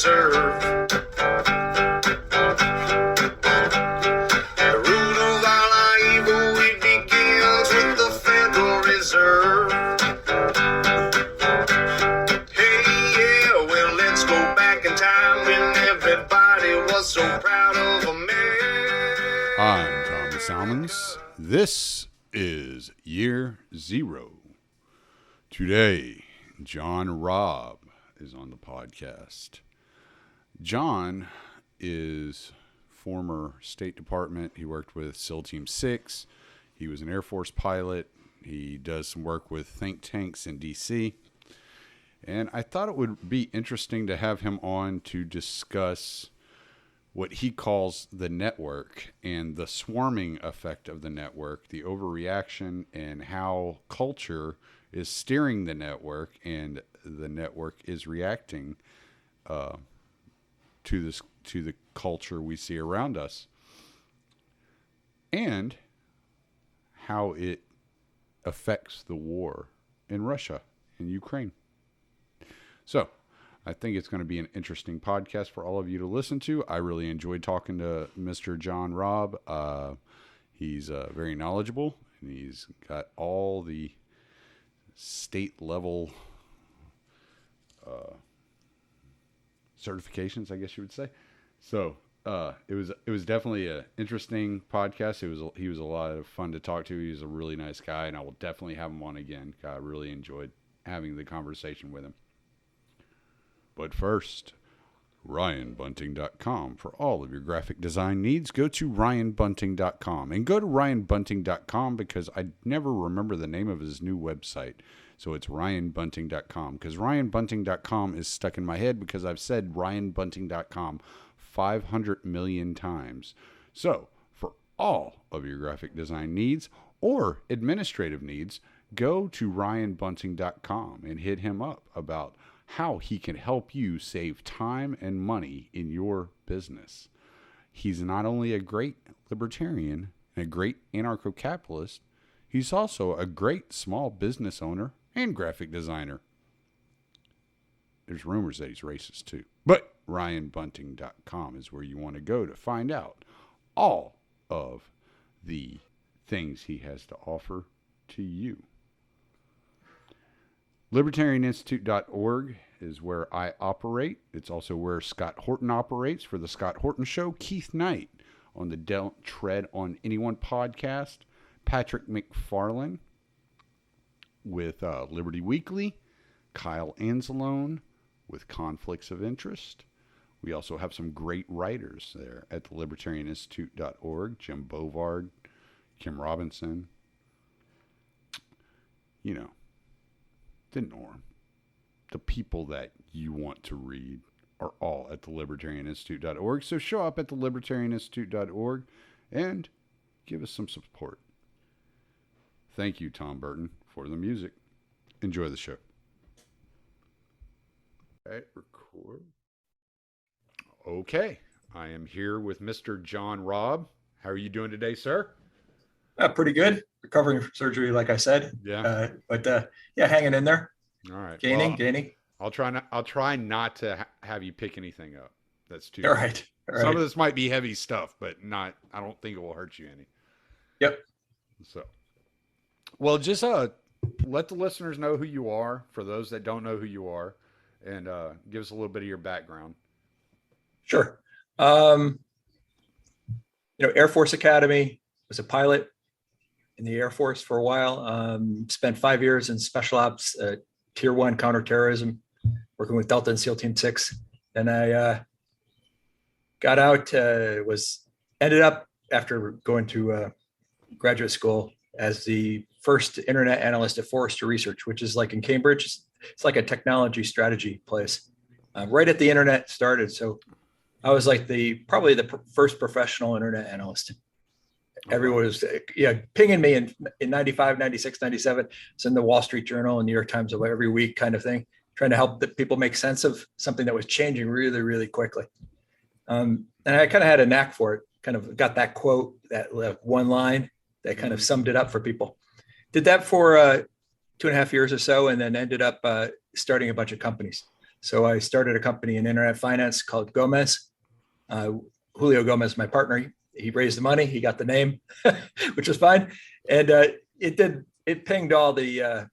Reserve. The root of all our evil, it begins with the Federal Reserve. Hey, yeah, well, let's go back in time when everybody was so proud of a man. I'm Tommy Salmons. This is Year Zero. Today, John Robb is on the podcast. John is former State Department. He worked with SEAL Team 6. He was an Air Force pilot. He does some work with think tanks in D.C. And I thought it would be interesting to have him on to discuss what he calls the network and the swarming effect of the network, the overreaction, and how culture is steering the network and the network is reacting to the culture we see around us, and how it affects the war in Russia and Ukraine. So I think it's going to be an interesting podcast for all of you to listen to. I really enjoyed talking to Mr. John Robb. He's very knowledgeable, and he's got all the state level certifications, I guess you would say. So it was definitely an interesting podcast. He was a lot of fun to talk to. He's a really nice guy, and I will definitely have him on again. I really enjoyed having the conversation with him. But first, RyanBunting.com. For all of your graphic design needs, go to RyanBunting.com. And go to RyanBunting.com because I never remember the name of his new website. So it's RyanBunting.com. Because RyanBunting.com is stuck in my head because I've said RyanBunting.com 500 million times. So for all of your graphic design needs or administrative needs, go to RyanBunting.com and hit him up about how he can help you save time and money in your business. He's not only a great libertarian and a great anarcho-capitalist, he's also a great small business owner and graphic designer. There's rumors that he's racist too. But RyanBunting.com is where you want to go to find out all of the things he has to offer to you. LibertarianInstitute.org is where I operate. It's also where Scott Horton operates for The Scott Horton Show. Keith Knight on the Don't Tread on Anyone podcast. Patrick McFarlane with Liberty Weekly. Kyle Anzalone with Conflicts of Interest. We also have some great writers there at the LibertarianInstitute.org. Jim Bovard, Kim Robinson. You know, the norm. The people that you want to read are all at the libertarianinstitute.org. So show up at the libertarianinstitute.org and give us some support. Thank you, Tom Burton, for the music. Enjoy the show. All right, record. Okay, I am here with Mr. John Robb. How are you doing today, sir? Pretty good. Recovering from surgery, like I said. Yeah. But hanging in there. All right. Gaining. I'll try not to have you pick anything up. That's too. All right. Some of this might be heavy stuff, but I don't think it will hurt you any. Yep. So, well, just let the listeners know who you are, for those that don't know who you are, and give us a little bit of your background. Sure. Air Force Academy, was a pilot in the Air Force for a while. Spent 5 years in special ops, Tier 1 counterterrorism, working with Delta and SEAL Team 6. Then I got out, ended up after going to graduate school as the first internet analyst at Forrester Research, which is like in Cambridge. It's like a technology strategy place. Right at the internet started. So I was like probably the first professional internet analyst. Everyone was pinging me in 95, 96, 97. It's in the Wall Street Journal and New York Times every week kind of thing, trying to help the people make sense of something that was changing really, really quickly. And I kind of had a knack for it, kind of got that quote, that one line that kind of summed it up for people. Did that for 2.5 years or so, and then ended up starting a bunch of companies. So I started a company in internet finance called Gomez. Julio Gomez, my partner, he raised the money, he got the name, which was fine. And it pinged all the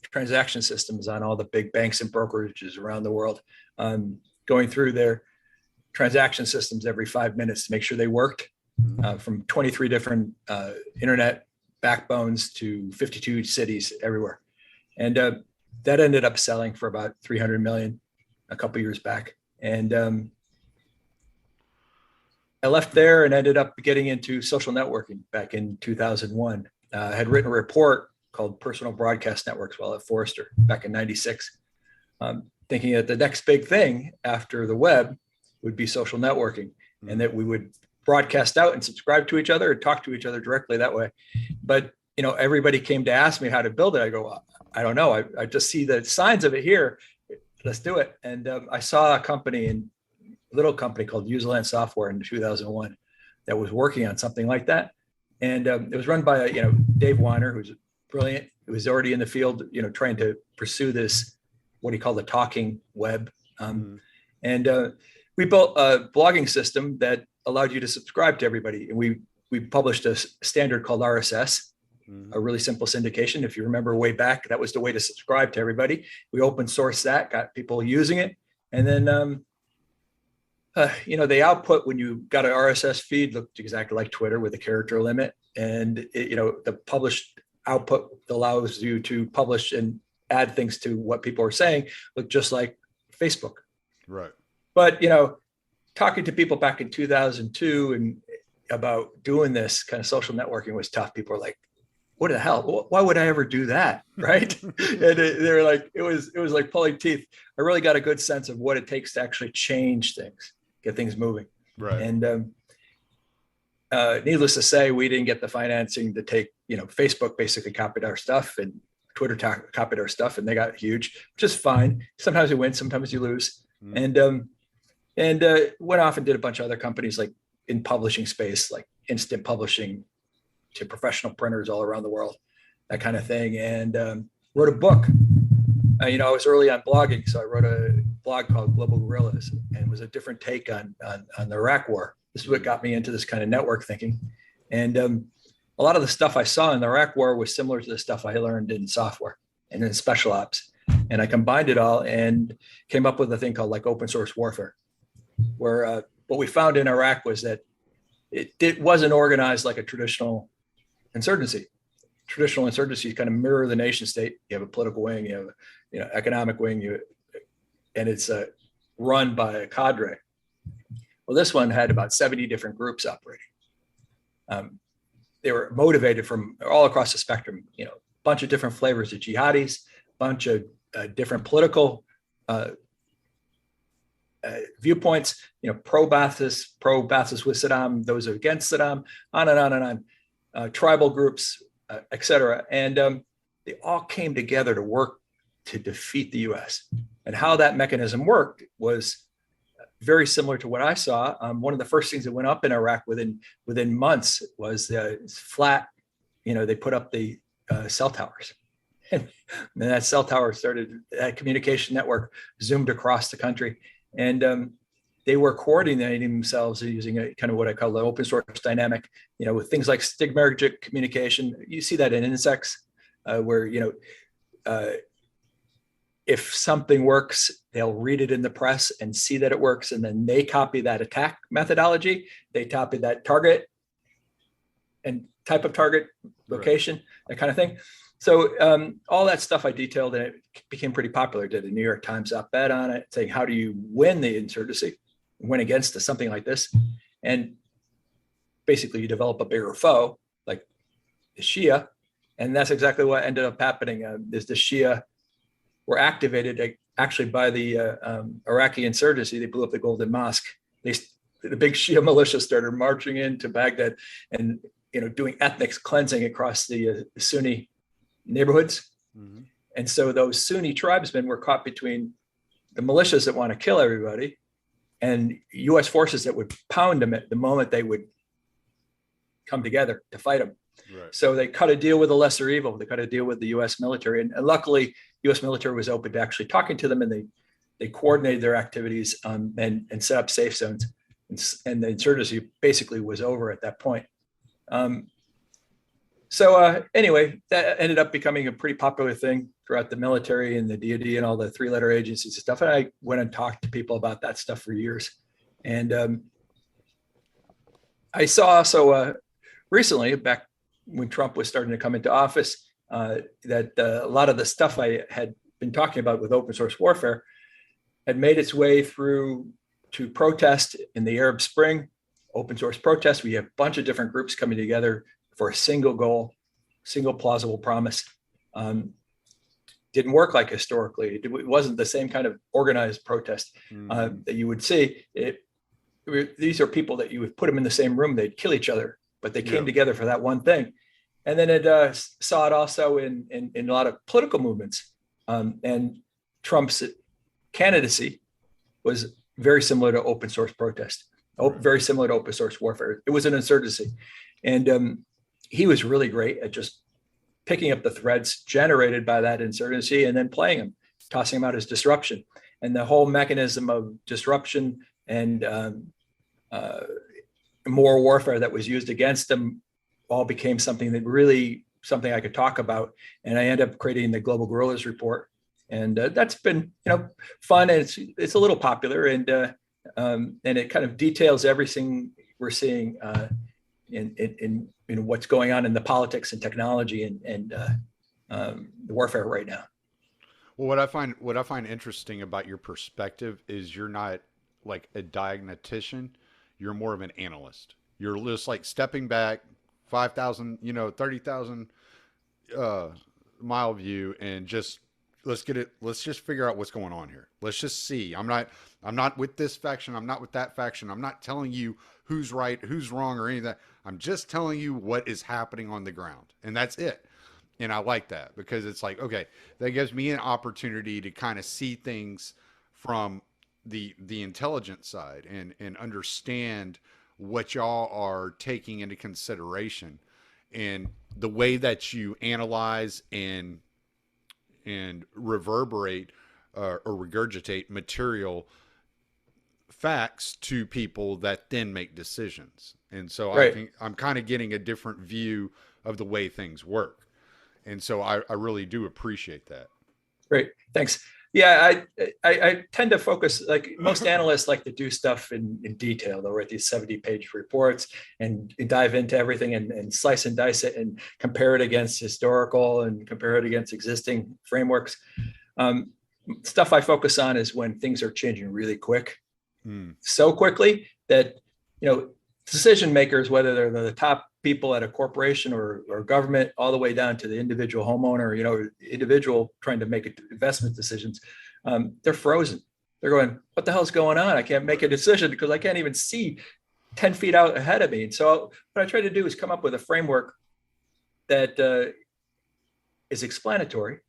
transaction systems on all the big banks and brokerages around the world, going through their transaction systems every 5 minutes to make sure they worked, from 23 different internet backbones to 52 cities everywhere. And that ended up selling for about 300 million a couple years back. And I left there and ended up getting into social networking back in 2001. I had written a report called Personal Broadcast Networks while at Forrester back in 96, thinking that the next big thing after the web would be social networking, and that we would broadcast out and subscribe to each other and talk to each other directly that way. But, you know, everybody came to ask me how to build it. I go, I don't know. I just see the signs of it here. Let's do it. And I saw a little company called Userland Software in 2001 that was working on something like that. And it was run by, Dave Weiner, who's brilliant. He was already in the field, trying to pursue this, what he called the talking web. And we built a blogging system that allowed you to subscribe to everybody. And we published a standard called RSS, a really simple syndication. If you remember way back, that was the way to subscribe to everybody. We open sourced that, got people using it. And then, the output when you got an RSS feed looked exactly like Twitter with a character limit. And, the published output allows you to publish and add things to what people are saying, look just like Facebook. Right. But, talking to people back in 2002 and about doing this kind of social networking was tough. People were like, what the hell? Why would I ever do that? Right. And they were like, it was like pulling teeth. I really got a good sense of what it takes to actually change things, get things moving. Right. And needless to say, we didn't get the financing to take, Facebook basically copied our stuff and Twitter copied our stuff, and they got huge, which is fine. Sometimes you win, sometimes you lose. And went off and did a bunch of other companies like in publishing space, like instant publishing to professional printers all around the world, that kind of thing. And wrote a book. I was early on blogging, so I wrote a blog called Global Guerillas, and it was a different take on the Iraq War. This is what got me into this kind of network thinking. And a lot of the stuff I saw in the Iraq War was similar to the stuff I learned in software and in special ops. And I combined it all and came up with a thing called like open source warfare, where what we found in Iraq was that it wasn't organized like a traditional insurgency. Traditional insurgencies kind of mirror the nation state. You have a political wing, you have economic wing, and it's run by a cadre. Well, this one had about 70 different groups operating. They were motivated from all across the spectrum, a bunch of different flavors of jihadis, bunch of different political viewpoints, pro-Ba'athist with Saddam, those against Saddam, on and on and on, tribal groups, et cetera. And they all came together to work to defeat the US. And how that mechanism worked was very similar to what I saw. One of the first things that went up in Iraq within months was flat, they put up the cell towers. And that cell tower that communication network zoomed across the country. And they were coordinating themselves using a kind of what I call the open source dynamic, with things like stigmergic communication. You see that in insects, where, if something works, they'll read it in the press and see that it works. And then they copy that attack methodology. They copy that target and type of target, location, right, that kind of thing. So all that stuff I detailed, and it became pretty popular. Did a New York Times op-ed on it, saying, how do you win the insurgency, win against something like this? And basically you develop a bigger foe, like the Shia. And that's exactly what ended up happening. Is the Shia were activated actually by the Iraqi insurgency. They blew up the Golden Mosque. The big Shia militia started marching into Baghdad and doing ethnic cleansing across the Sunni neighborhoods. Mm-hmm. And so those Sunni tribesmen were caught between the militias that want to kill everybody and US forces that would pound them at the moment they would come together to fight them. Right. So they cut a deal with the lesser evil. They cut a deal with the US military. And luckily, US military was open to actually talking to them, and they coordinated their activities and set up safe zones. And the insurgency basically was over at that point. So anyway, that ended up becoming a pretty popular thing throughout the military and the DoD and all the three-letter agencies and stuff. And I went and talked to people about that stuff for years. And I saw also recently, back when Trump was starting to come into office, that a lot of the stuff I had been talking about with open source warfare had made its way through to protest in the Arab Spring, open source protest. We have a bunch of different groups coming together for a single goal, single plausible promise. Didn't work like historically. It wasn't the same kind of organized protest that you would see. These are people that you would put them in the same room, they'd kill each other, but they came together for that one thing. And then it saw it also in a lot of political movements. And Trump's candidacy was very similar to open source protest, very similar to open source warfare. It was an insurgency. And he was really great at just picking up the threads generated by that insurgency and then playing them, tossing them out as disruption. And the whole mechanism of disruption and more warfare that was used against them all became something I could talk about. And I ended up creating the Global Guerillas report. And that's been, fun. And it's a little popular, and it kind of details everything we're seeing in what's going on in the politics and technology and the warfare right now. Well, what I find interesting about your perspective is you're not like a diagnostician. You're more of an analyst. You're just like stepping back 5,000, 30,000 mile view and just let's just figure out what's going on here. Let's just see. I'm not with this faction. I'm not with that faction. I'm not telling you who's right, who's wrong, or any of that. I'm just telling you what is happening on the ground. And that's it. And I like that because it's like, okay, that gives me an opportunity to kind of see things from the intelligence side and understand what y'all are taking into consideration and the way that you analyze and reverberate or regurgitate material facts to people that then make decisions. And so I think I'm kind of getting a different view of the way things work. And so I really do appreciate that. Great. Thanks. Yeah, I tend to focus, like most analysts like to do stuff in detail. They'll write these 70-page reports and dive into everything and slice and dice it and compare it against historical and compare it against existing frameworks. Stuff I focus on is when things are changing really quick, so quickly that, decision makers, whether they're the top people at a corporation or government, all the way down to the individual homeowner, individual trying to make investment decisions, they're frozen. They're going, what the hell's going on? I can't make a decision because I can't even see 10 feet out ahead of me. And so what I try to do is come up with a framework that is explanatory.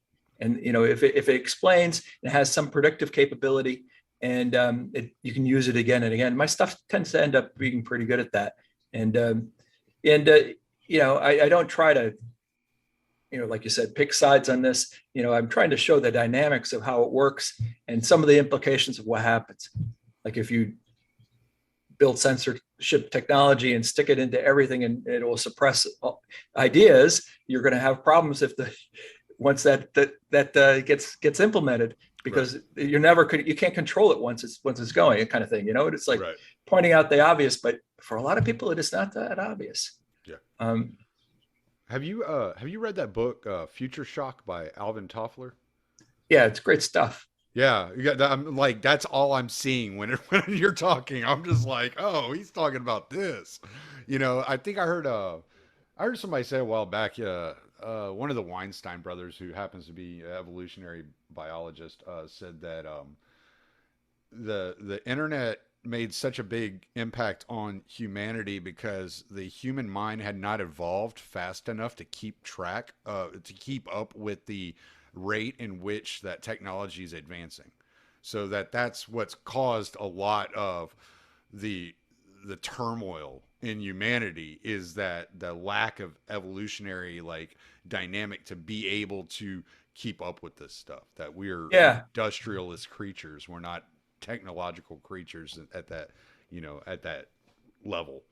And, if it explains, it has some predictive capability, and you can use it again and again. My stuff tends to end up being pretty good at that. And I don't try to, like you said, pick sides on this. I'm trying to show the dynamics of how it works and some of the implications of what happens. Like if you build censorship technology and stick it into everything and it will suppress ideas, you're going to have problems once that gets implemented, because you can't control it once it's going, kind of thing. It's like pointing out the obvious, but for a lot of people, it is not that obvious. Yeah. Have you read that book, Future Shock by Alvin Toffler? Yeah, it's great stuff. Yeah, I'm like, that's all I'm seeing when you're talking. I'm just like, oh, he's talking about this. I think I heard somebody say a while back, one of the Weinstein brothers, who happens to be an evolutionary biologist, said that the internet made such a big impact on humanity because the human mind had not evolved fast enough to keep up with the rate in which that technology is advancing. So that's what's caused a lot of the turmoil in humanity, is that the lack of evolutionary dynamic to be able to keep up with this stuff, that we're Yeah. industrialist creatures. We're not technological creatures at that, at that level.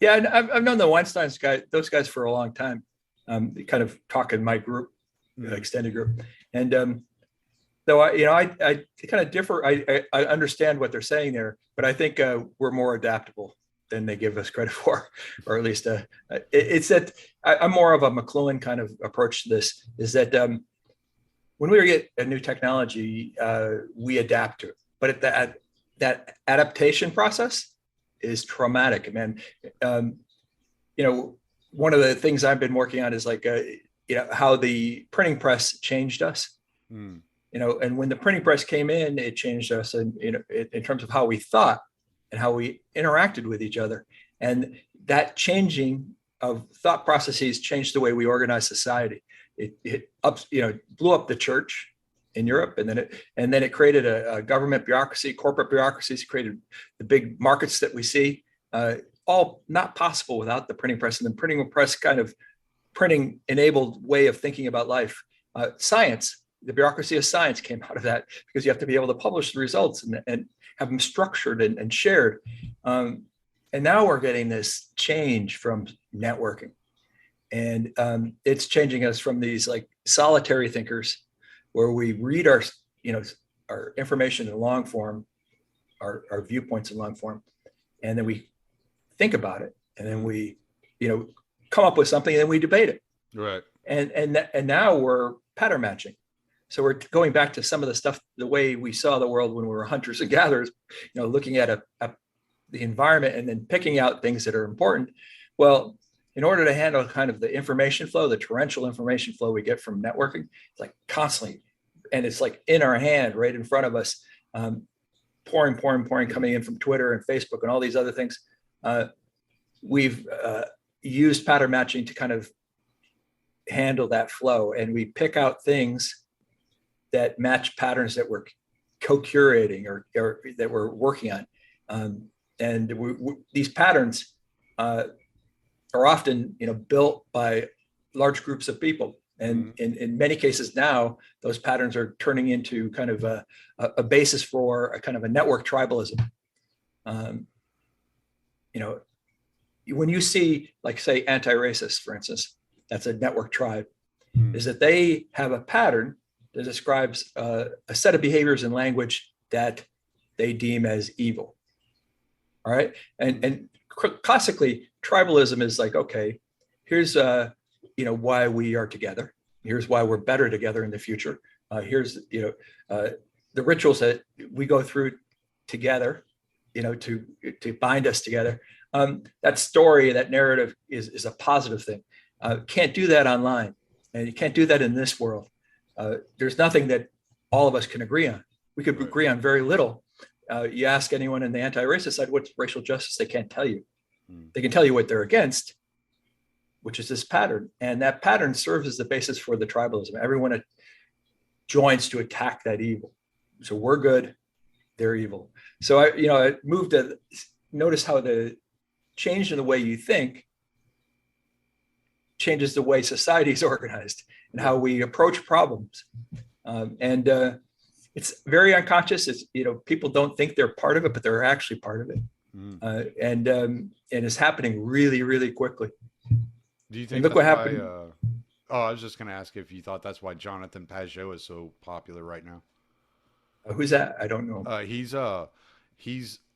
Yeah, and I've known the those guys for a long time. They kind of talk in my group, extended group, and though I kind of differ. I understand what they're saying there, but I think we're more adaptable than they give us credit for, or at least it's that I'm more of a McLuhan kind of approach to this. Is that when we get a new technology, we adapt to it, but that adaptation process is traumatic, man. One of the things I've been working on is like, how the printing press changed us. And when the printing press came in, it changed us, and in terms of how we thought and how we interacted with each other. And that changing of thought processes changed the way we organize society. It blew up the church in Europe, and then it created a government bureaucracy, corporate bureaucracies, created the big markets that we see, all not possible without the printing press. And the printing press kind of printing enabled way of thinking about life. Science, the bureaucracy of science came out of that, because you have to be able to publish the results and have them structured and shared. And now we're getting this change from networking, and it's changing us from these like solitary thinkers, where we read our information in long form, our viewpoints in long form, and then we think about it, and then we, come up with something, and then we debate it. Right. And now we're pattern matching. So we're going back to some of the stuff, the way we saw the world when we were hunters and gatherers, looking at the environment and then picking out things that are important. Well, in order to handle kind of the information flow, the torrential information flow we get from networking, it's like constantly, and it's like in our hand, right in front of us, pouring, coming in from Twitter and Facebook and all these other things. We've used pattern matching to kind of handle that flow, and we pick out things that match patterns that we're co-curating or that we're working on. These patterns are often, built by large groups of people. And in many cases now, those patterns are turning into kind of a basis for a kind of a network tribalism. When you see, like, say, anti-racists, for instance, that's a network tribe, is that they have a pattern that describes a set of behaviors and language that they deem as evil. All right. And classically, tribalism is like, okay, here's why we are together. Here's why we're better together in the future. Here's the rituals that we go through together, to bind us together. That story, that narrative is a positive thing. Can't do that online, and you can't do that in this world. There's nothing that all of us can agree on. We could agree on very little. You ask anyone in the anti-racist side, what's racial justice? They can't tell you. They can tell you what they're against, which is this pattern. And that pattern serves as the basis for the tribalism. Everyone joins to attack that evil. So we're good, they're evil. So I moved to notice how the change in the way you think changes the way society is organized and how we approach problems. It's very unconscious. It's, people don't think they're part of it, but they're actually part of it. And it's happening really, really quickly. Do you think look what happened? I was just going to ask if you thought that's why Jonathan Pajot is so popular right now. Who's that? I don't know. He's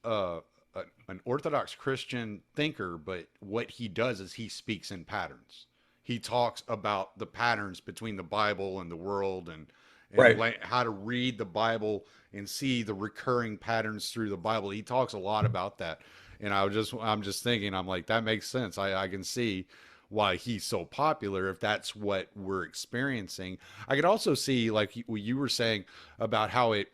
an Orthodox Christian thinker, but what he does is he speaks in patterns. He talks about the patterns between the Bible and the world, and right. How to read the Bible and see the recurring patterns through the Bible. He talks a lot about that. And I'm just thinking, I'm like, that makes sense. I can see why he's so popular if that's what we're experiencing. I could also see, like what you were saying about how it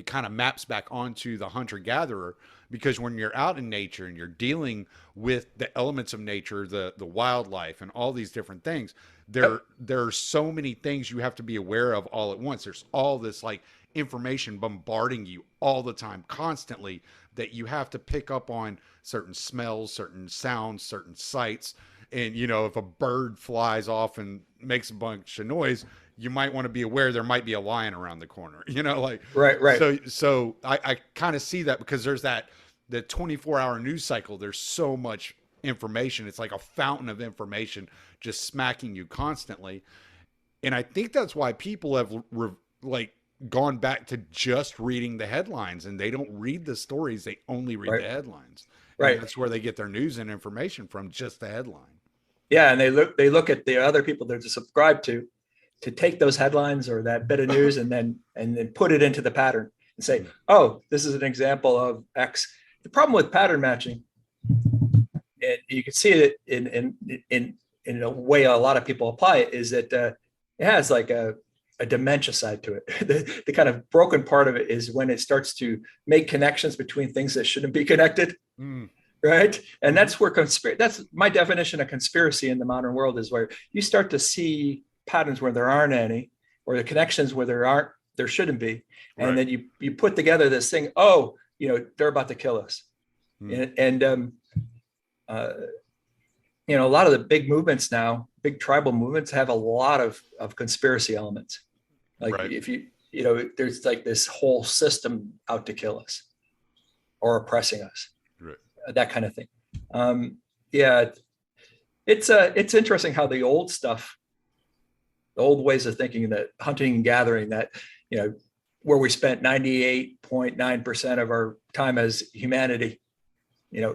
kind of maps back onto the hunter-gatherer, because when you're out in nature and you're dealing with the elements of nature, the wildlife and all these different things, there are so many things you have to be aware of all at once. There's all this like information bombarding you all the time, constantly, that you have to pick up on certain smells, certain sounds, certain sights. And, if a bird flies off and makes a bunch of noise, you might want to be aware there might be a lion around the corner, you know, like, Right. So I kind of see that because there's the 24-hour news cycle. There's so much information. It's like a fountain of information just smacking you constantly. And I think that's why people have like gone back to just reading the headlines, and they don't read the stories. They only read the headlines. And Right. that's where they get their news and information from, just the headline. Yeah. And they look at the other people they're subscribed to take those headlines or that bit of news and then put it into the pattern and say, oh, this is an example of X. The problem with pattern matching, and you can see it in a way a lot of people apply it, is that it has like a dementia side to it. The kind of broken part of it is when it starts to make connections between things that shouldn't be connected. Right. And that's where that's my definition of conspiracy in the modern world, is where you start to see patterns where there aren't any, or the connections where there shouldn't be. And then you put together this thing, oh, they're about to kill us. And a lot of the big movements now, big tribal movements, have a lot of conspiracy elements. Like if there's like this whole system out to kill us or oppressing us, that kind of thing. It's interesting how the old stuff, the old ways of thinking, that hunting and gathering, that, where we spent 98.9% of our time as humanity,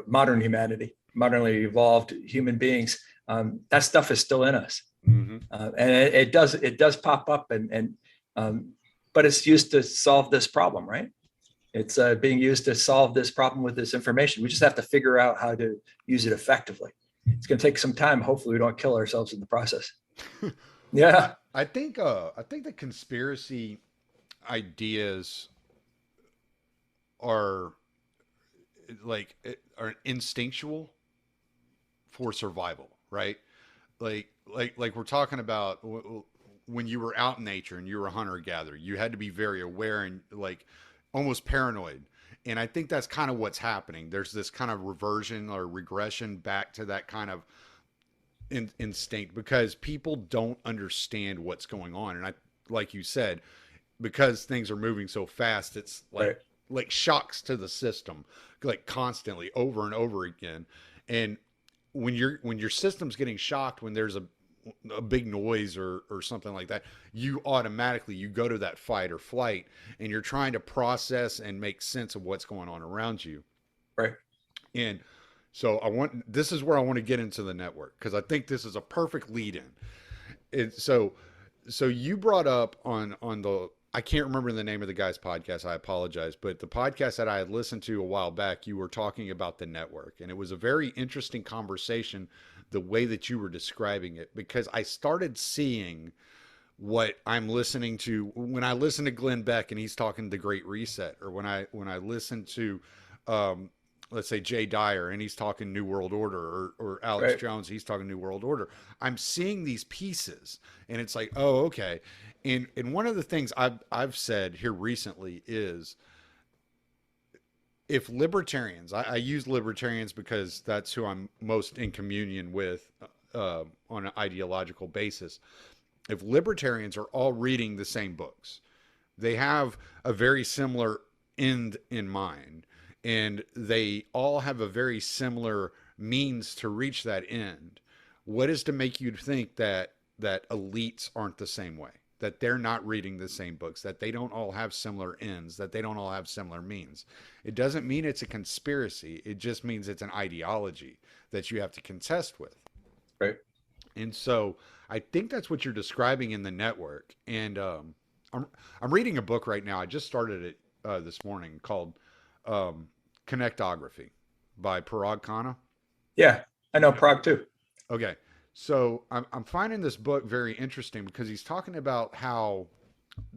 modern humanity, modernly evolved human beings, that stuff is still in us. And it does pop up, but it's used to solve this problem, right? It's being used to solve this problem with this information. We just have to figure out how to use it effectively. It's going to take some time. Hopefully we don't kill ourselves in the process. Yeah. I think the conspiracy ideas are instinctual for survival, right? Like we're talking about when you were out in nature and you were a hunter gatherer, you had to be very aware and like almost paranoid. And I think that's kind of what's happening. There's this kind of reversion or regression back to that kind of instinct, because people don't understand what's going on. And like you said, because things are moving so fast, it's like shocks to the system, like constantly over and over again. And when your system's getting shocked, when there's a big noise or something like that, you automatically go to that fight or flight, and you're trying to process and make sense of what's going on around you. Right. And so this is where I want to get into the network, because I think this is a perfect lead in. So you brought up on the, I can't remember the name of the guy's podcast, I apologize, but the podcast that I had listened to a while back, you were talking about the network, and it was a very interesting conversation, the way that you were describing it, because I started seeing what I'm listening to when I listen to Glenn Beck and he's talking the Great Reset, or when I listen to let's say Jay Dyer and he's talking New World Order, or Alex Jones, he's talking New World Order. I'm seeing these pieces and it's like, oh, okay. And one of the things I've said here recently is, if libertarians, I use libertarians because that's who I'm most in communion with on an ideological basis. If libertarians are all reading the same books, they have a very similar end in mind, and they all have a very similar means to reach that end, what is to make you think that elites aren't the same way? That they're not reading the same books, that they don't all have similar ends, that they don't all have similar means. It doesn't mean it's a conspiracy. It just means it's an ideology that you have to contest with. Right. And so I think that's what you're describing in the network. And I'm reading a book right now. I just started it this morning, called Connectography by Parag Khanna. Yeah, I know Prague too. Okay. So I'm finding this book very interesting, because he's talking about how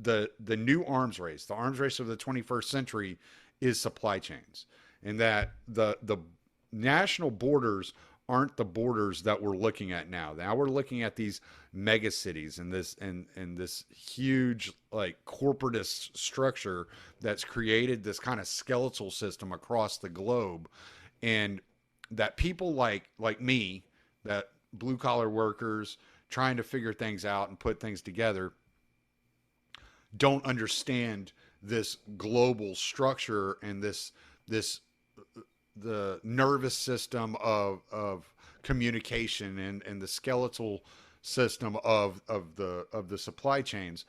the new arms race, the arms race of the 21st century, is supply chains, and that the national borders aren't the borders that we're looking at now. Now we're looking at these mega cities and this huge like corporatist structure that's created this kind of skeletal system across the globe, and that people like me, that blue collar workers trying to figure things out and put things together, don't understand this global structure and the nervous system of communication and the skeletal system of the supply chains.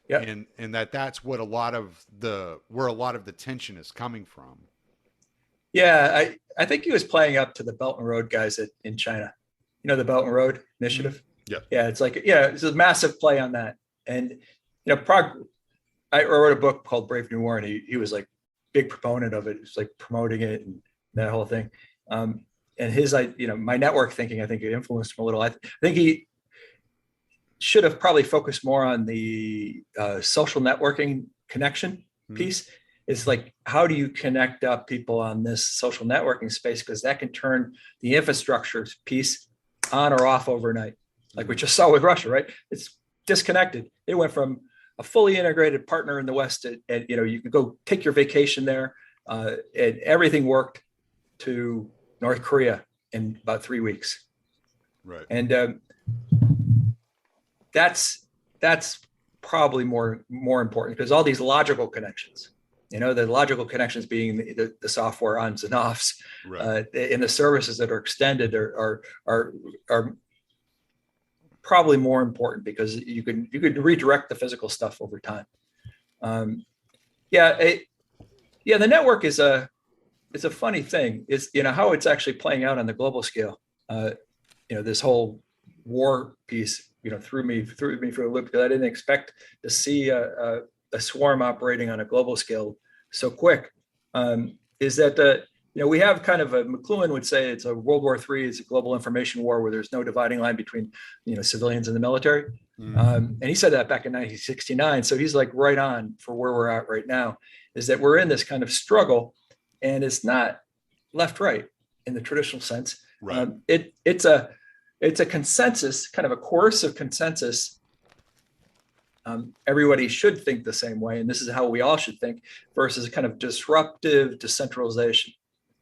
Yeah. And that's what where a lot of the tension is coming from. Yeah, I think he was playing up to the Belt and Road guys in China. You know, the Belt and Road Initiative? Yeah. Yeah, it's like, yeah, it's a massive play on that. And, you know, I wrote a book called Brave New War, and he was like big proponent of it. He was like promoting it and that whole thing. And my network thinking, I think it influenced him a little. I think he should have probably focused more on the social networking connection piece. It's like, how do you connect up people on this social networking space? Because that can turn the infrastructure piece on or off overnight. Like we just saw with Russia, right? It's disconnected. It went from a fully integrated partner in the West, and you could go take your vacation there, and everything worked, to North Korea in about 3 weeks. Right. And that's probably more important, because all these logical connections, the logical connections being the software ons and offs, right. And the services that are extended are probably more important, because you could redirect the physical stuff over time. The network is it's a funny thing. It's how it's actually playing out on the global scale. This whole war piece, threw me for a loop, because I didn't expect to see a swarm operating on a global scale so quick. Is that we have kind of McLuhan would say it's a World War III, it's a global information war where there's no dividing line between civilians and the military. And he said that back in 1969. So he's like right on for where we're at right now, is that we're in this kind of struggle, and it's not left-right in the traditional sense. Right. It's a consensus, kind of a coercive consensus. Everybody should think the same way, and this is how we all should think, versus a kind of disruptive decentralization,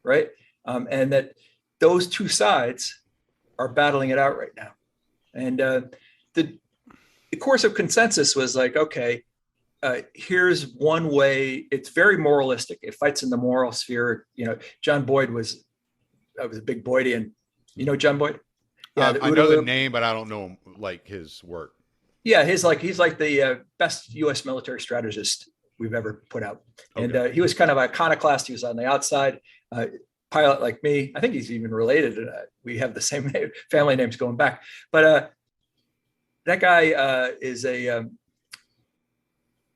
right? And that those two sides are battling it out right now. And the coercive consensus was like, okay, here's one way. It's very moralistic. It fights in the moral sphere. John Boyd was a big Boydian. John Boyd? Yeah, I know the name, but I don't know like his work. Yeah, he's like the best U.S. military strategist we've ever put out. Okay. And he was kind of iconoclast. He was on the outside, pilot like me. I think he's even related. We have the same name, family names going back. But that guy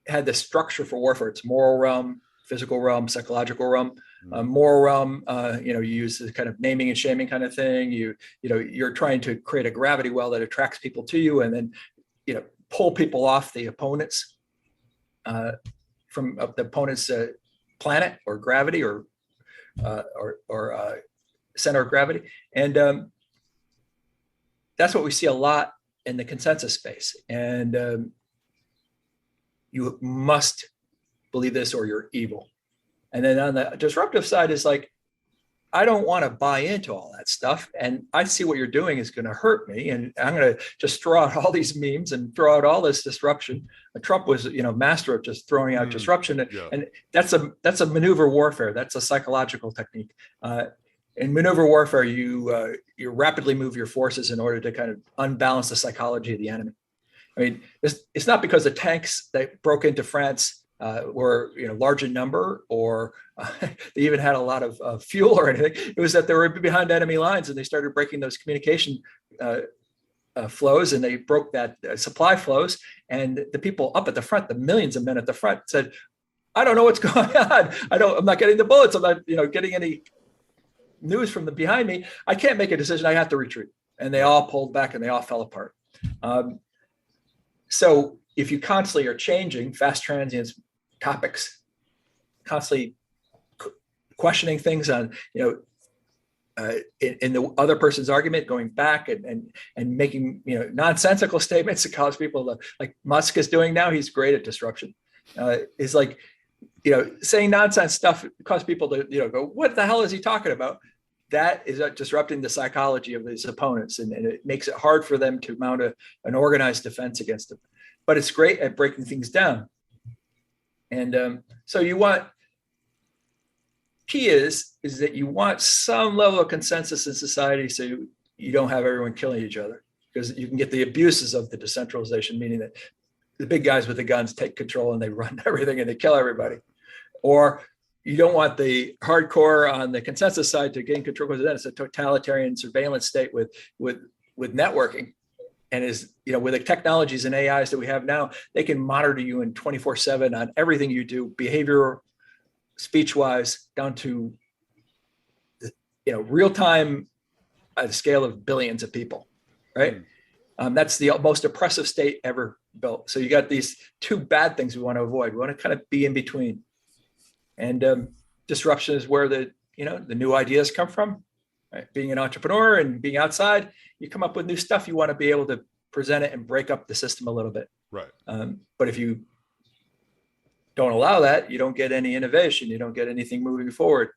had the structure for warfare. It's moral realm, physical realm, psychological realm. Moral realm, you use the kind of naming and shaming kind of thing. You're trying to create a gravity well that attracts people to you, and then pull people off the opponents from the opponent's planet or gravity or center of gravity. And that's what we see a lot in the consensus space. And you must believe this or you're evil. And then on the disruptive side is like, I don't want to buy into all that stuff. And I see what you're doing is going to hurt me. And I'm going to just throw out all these memes and throw out all this disruption. Trump was, master of just throwing out disruption. Yeah. And that's a maneuver warfare. That's a psychological technique. In maneuver warfare, you rapidly move your forces in order to kind of unbalance the psychology of the enemy. I mean, it's not because the tanks that broke into France were large in number, or they even had a lot of fuel or anything. It was that they were behind enemy lines, and they started breaking those communication flows, and they broke that supply flows. And the people up at the front, the millions of men at the front, said, "I don't know what's going on. I'm not getting the bullets. I'm not getting any news from the behind me. I can't make a decision. I have to retreat." And they all pulled back, and they all fell apart. So if you constantly are changing fast transients topics, constantly questioning things on, in the other person's argument, going back and making, nonsensical statements that cause people to, like Musk is doing now, he's great at disruption. Is like, saying nonsense stuff cause people to, go, what the hell is he talking about? That is disrupting the psychology of his opponents, and it makes it hard for them to mount an organized defense against him. But it's great at breaking things down. And so key is that you want some level of consensus in society, so you don't have everyone killing each other, because you can get the abuses of the decentralization, meaning that the big guys with the guns take control and they run everything and they kill everybody. Or you don't want the hardcore on the consensus side to gain control, because then it's a totalitarian surveillance state with networking. And with the technologies and AIs that we have now, they can monitor you in 24/7 on everything you do, behavior, speech-wise, down to real time at a scale of billions of people, right? That's the most oppressive state ever built. So you got these two bad things we want to avoid. We want to kind of be in between. And disruption is where the new ideas come from. Right? Being an entrepreneur and being outside, you come up with new stuff. You want to be able to present it and break up the system a little bit. Right. But if you don't allow that, you don't get any innovation. You don't get anything moving forward.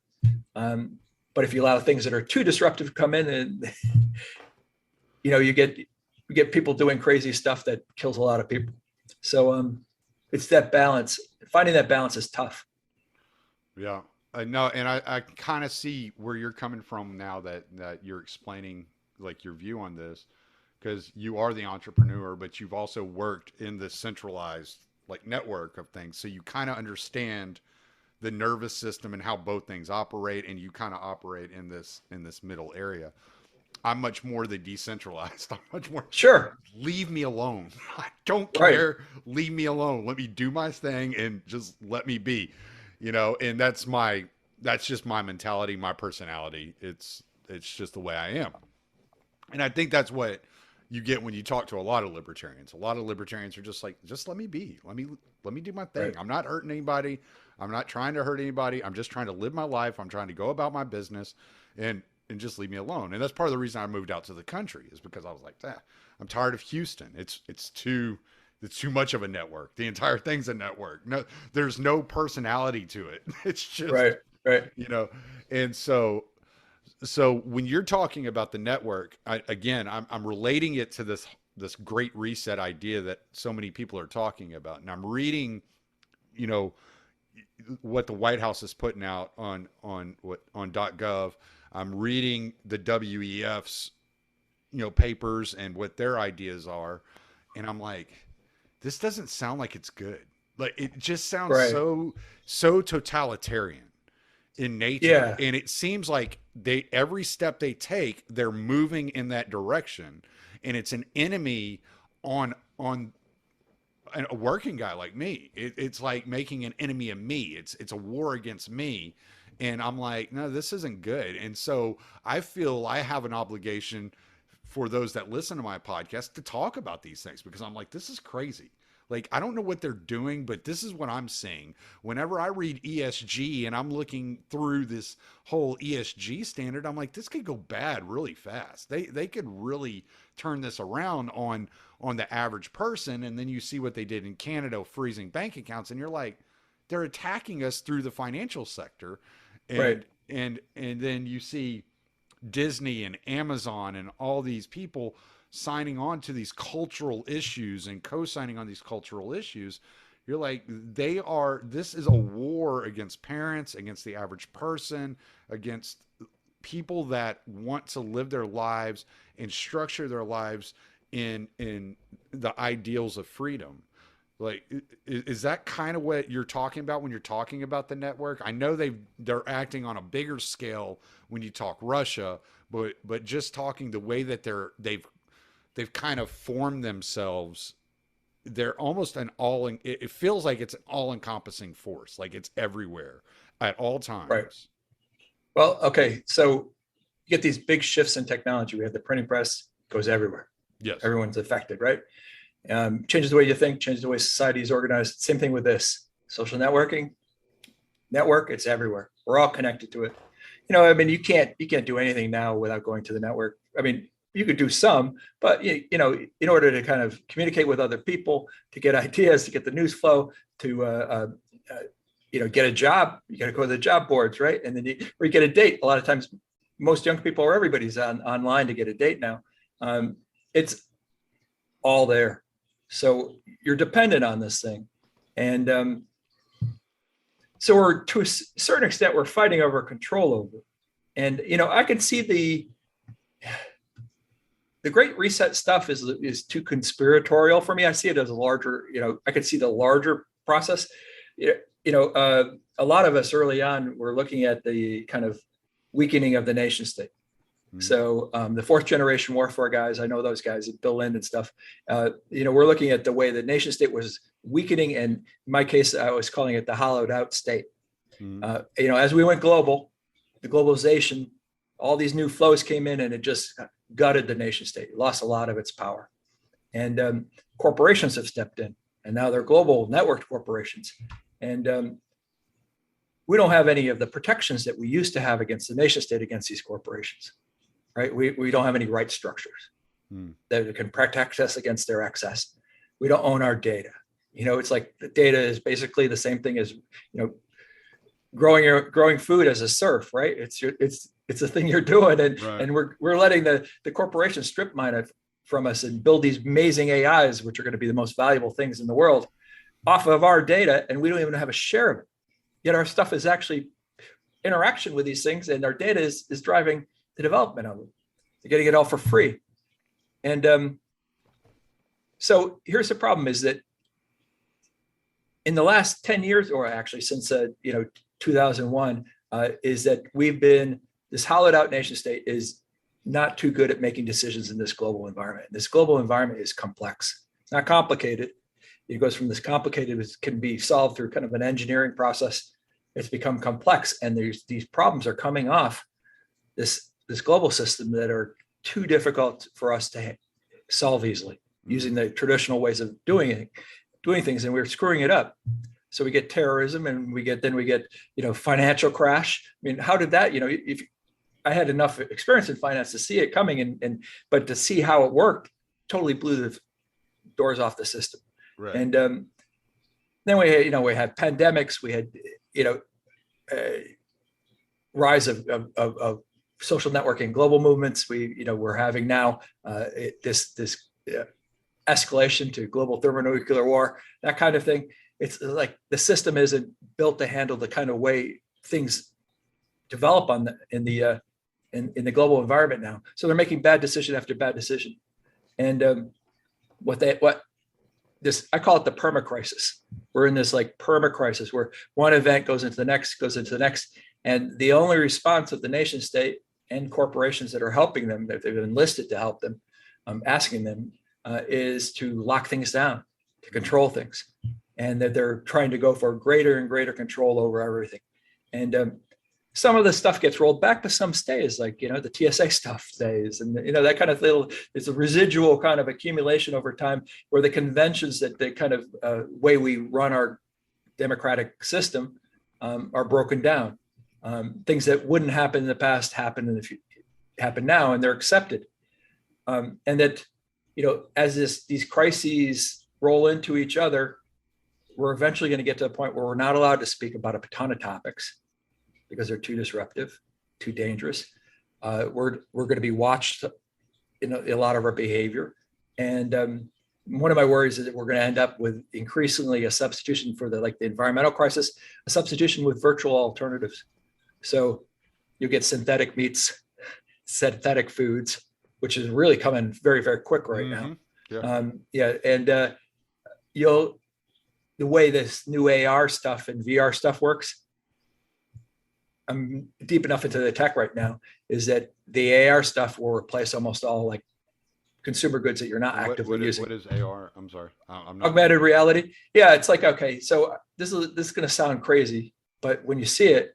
But if you allow things that are too disruptive to come in, and you get people doing crazy stuff that kills a lot of people. So it's that balance. Finding that balance is tough. Yeah. No, and I kind of see where you're coming from now that you're explaining like your view on this, because you are the entrepreneur, but you've also worked in the centralized like network of things. So you kind of understand the nervous system and how both things operate, and you kind of operate in this middle area. I'm much more the decentralized. I'm much more sure. Leave me alone. I don't care. Right. Leave me alone. Let me do my thing and just let me be. And that's just my mentality, my personality. It's just the way I am. And I think that's what you get when you talk to a lot of libertarians. A lot of libertarians are just like, just let me be. Let me do my thing. Right. I'm not hurting anybody. I'm not trying to hurt anybody. I'm just trying to live my life. I'm trying to go about my business and just leave me alone. And that's part of the reason I moved out to the country, is because I was like, I'm tired of Houston. It's too much of a network. The entire thing's a network. No, there's no personality to it. It's just right. And so when you're talking about the network, I'm relating it to this great reset idea that so many people are talking about. And I'm reading, what the White House is putting out on .gov. I'm reading the WEF's, papers and what their ideas are. And I'm like, this doesn't sound like it's good. Like, it just sounds so totalitarian in nature. Yeah. And it seems like every step they take, they're moving in that direction. And it's an enemy on a working guy like me. It's like making an enemy of me. It's a war against me. And I'm like, no, this isn't good. And so I feel I have an obligation for those that listen to my podcast to talk about these things, because I'm like, this is crazy. Like, I don't know what they're doing, but this is what I'm seeing. Whenever I read ESG and I'm looking through this whole ESG standard, I'm like, this could go bad really fast. They could really turn this around on the average person. And then you see what they did in Canada, freezing bank accounts, and you're like, they're attacking us through the financial sector. And, right. And then you see Disney and Amazon and all these people signing on to these cultural issues and co-signing on these cultural issues. You're like, this is a war against parents, against the average person, against people that want to live their lives and structure their lives in the ideals of freedom. Like, is that kind of what you're talking about when you're talking about the network? I know they're acting on a bigger scale when you talk Russia, but just talking the way that they've kind of formed themselves, they're almost it feels like it's an all-encompassing force. Like, it's everywhere at all times. Right. Well, okay. So you get these big shifts in technology. We have the printing press, goes everywhere. Yes. Everyone's affected, right? Changes the way you think, changes the way society is organized. Same thing with this social networking network. It's everywhere. We're all connected to it. You can't do anything now without going to the network. I mean, you could do some, but in order to kind of communicate with other people, to get ideas, to get the news flow, to get a job, you got to go to the job boards, right? And then you get a date. A lot of times, most young people or everybody's online to get a date now. It's all there. So you're dependent on this thing. And So we're, to a certain extent, we're fighting over control over it. And, I can see the Great Reset stuff is too conspiratorial for me. I see it as a larger, I can see the larger process. A lot of us early on were looking at the kind of weakening of the nation state. Mm-hmm. So the fourth generation warfare guys, I know those guys, Bill Lind and stuff, we're looking at the way the nation state was weakening. And in my case, I was calling it the hollowed out state. Mm-hmm. As we went global, the globalization, all these new flows came in and it just gutted the nation state, lost a lot of its power. And corporations have stepped in, and now they're global networked corporations. And we don't have any of the protections that we used to have against the nation state against these corporations, right? We don't have any right structures that can protect us against their excess. We don't own our data. It's like the data is basically the same thing as, growing food as a serf, right? It's a thing you're doing, and right. And we're letting the corporations strip mine it from us and build these amazing AIs, which are going to be the most valuable things in the world, off of our data, and we don't even have a share of it. Yet our stuff is actually interaction with these things, and our data is driving the development of them. They're getting it all for free. And so here's the problem: is that in the last 10 years, or actually since 2001, is that this hollowed out nation state is not too good at making decisions in this global environment. This global environment is complex. It's not complicated. It goes from this complicated, it can be solved through kind of an engineering process. It's become complex, and these problems are coming off this global system that are too difficult for us to solve easily using the traditional ways of doing things, and we're screwing it up. So we get terrorism, and we get financial crash. I mean, how did that? If I had enough experience in finance to see it coming, but to see how it worked, totally blew the doors off the system. Right. And then we had pandemics. We had rise of social networking, global movements. We're having now this escalation to global thermonuclear war, that kind of thing. It's like the system isn't built to handle the kind of way things develop in the global environment now. So they're making bad decision after bad decision, and I call it the perma crisis. We're in this like perma crisis where one event goes into the next, and the only response of the nation state and corporations that are helping them, that they've enlisted to help them, asking them, is to lock things down, to control things, and that they're trying to go for greater and greater control over everything. And some of the stuff gets rolled back, but some stays, like, the TSA stuff stays. And, that kind of little, it's a residual kind of accumulation over time where the conventions that the kind of way we run our democratic system are broken down. Things that wouldn't happen in the past happen now, and they're accepted. And that, as these crises roll into each other, we're eventually going to get to a point where we're not allowed to speak about a ton of topics because they're too disruptive, too dangerous. We're going to be watched in a lot of our behavior. And one of my worries is that we're going to end up with increasingly a substitution for the environmental crisis, a substitution with virtual alternatives. So you get synthetic meats, synthetic foods, which is really coming very, very quick right now. Yeah. And the way this new AR stuff and VR stuff works, I'm deep enough into the tech right now, is that the AR stuff will replace almost all consumer goods that you're not actively using. What is AR? I'm sorry. I'm not. Augmented reality. Yeah, it's like, okay, so this is going to sound crazy, but when you see it,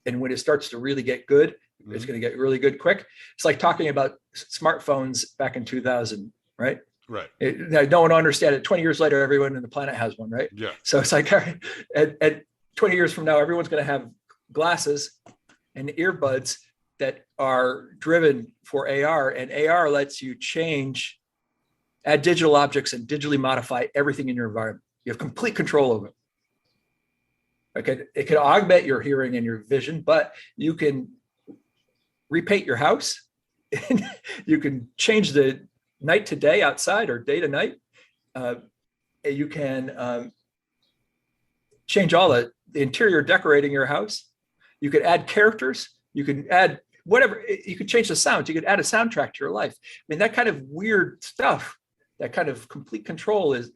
and when it starts to really get good, it's going to get really good quick. It's like talking about smartphones back in 2000, right? Right. No one understand it. 20 years later, everyone on the planet has one, right? Yeah. So it's like, all right, and 20 years from now, everyone's going to have glasses and earbuds that are driven for AR, and AR lets you add digital objects and digitally modify everything in your environment. You have complete control over it. Okay, it can augment your hearing and your vision, but you can repaint your house. You can change the night to day outside or day to night. You can change all the interior decorating your house. You could add characters. You could add whatever. You could change the sounds. You could add a soundtrack to your life. I mean, that kind of weird stuff, that kind of complete control is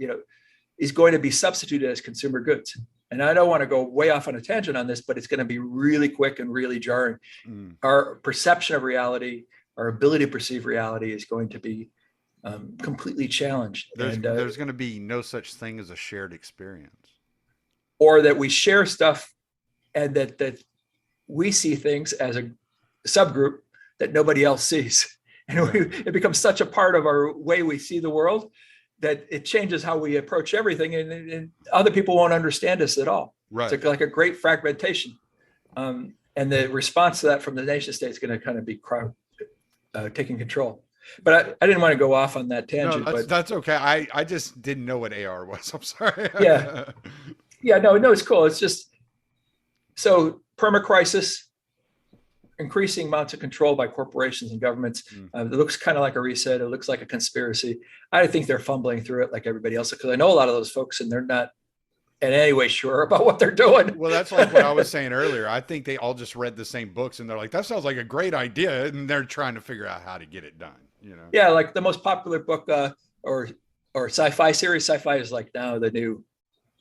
going to be substituted as consumer goods. And I don't want to go way off on a tangent on this, but it's going to be really quick and really jarring. Our perception of reality, our ability to perceive reality is going to be completely challenged. There's going to be no such thing as a shared experience. Or that we share stuff and that we see things as a subgroup that nobody else sees. And it becomes such a part of our way we see the world that it changes how we approach everything, and other people won't understand us at all. Right. It's like a great fragmentation. And the response to that from the nation state is going to kind of be taking control. But I didn't want to go off on that tangent. No, that's okay. I just didn't know what AR was. I'm sorry. Yeah. Yeah, no, it's cool. It's just, so perma-crisis, increasing amounts of control by corporations and governments. It looks kind of like a reset. It looks like a conspiracy. I think they're fumbling through it like everybody else, because I know a lot of those folks and they're not in any way sure about what they're doing. Well, that's like what I was saying earlier. I think they all just read the same books and they're like, that sounds like a great idea. And they're trying to figure out how to get it done. Yeah, like the most popular book or sci-fi series. Sci-fi is like now the new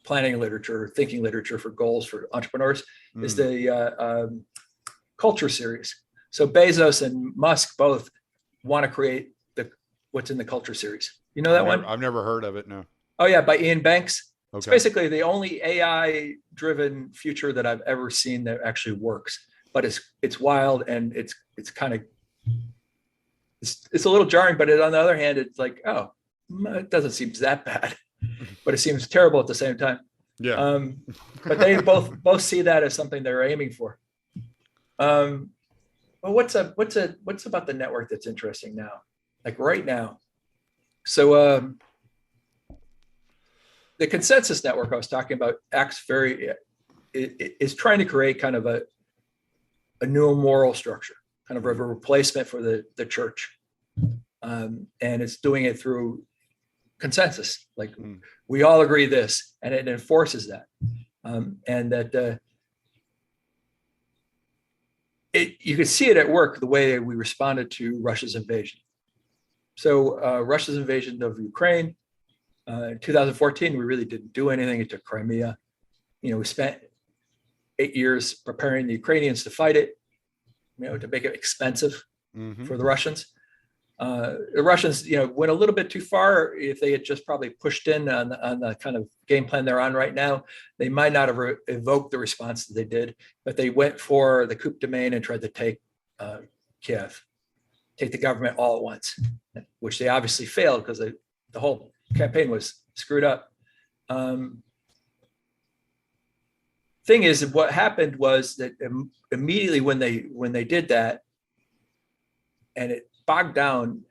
planning literature, thinking literature for goals for entrepreneurs, is the culture series. So Bezos and Musk both want to create what's in the culture series. You know that one? I've never heard of it. No. Oh yeah, by Ian Banks. Okay. It's basically the only AI driven future that I've ever seen that actually works, but it's wild and it's kind of, it's a little jarring, but on the other hand, it's like, oh, it doesn't seem that bad, but it seems terrible at the same time. Yeah. But they both see that as something they're aiming for. But what's about the network that's interesting now, like right now? So the consensus network I was talking about is trying to create kind of a new moral structure, kind of a replacement for the church, and it's doing it through consensus. Like we all agree this, and it enforces that, and that. You could see it at work, the way we responded to Russia's invasion. So Russia's invasion of Ukraine, in 2014, we really didn't do anything. It took Crimea. We spent 8 years preparing the Ukrainians to fight it, to make it expensive for the Russians. The Russians, went a little bit too far. If they had just probably pushed in on the kind of game plan they're on right now, they might not have evoked the response that they did, but they went for the coup de main and tried to take Kiev, take the government all at once, which they obviously failed because the whole campaign was screwed up. Thing is, what happened was that immediately when they did that, and it bogged down,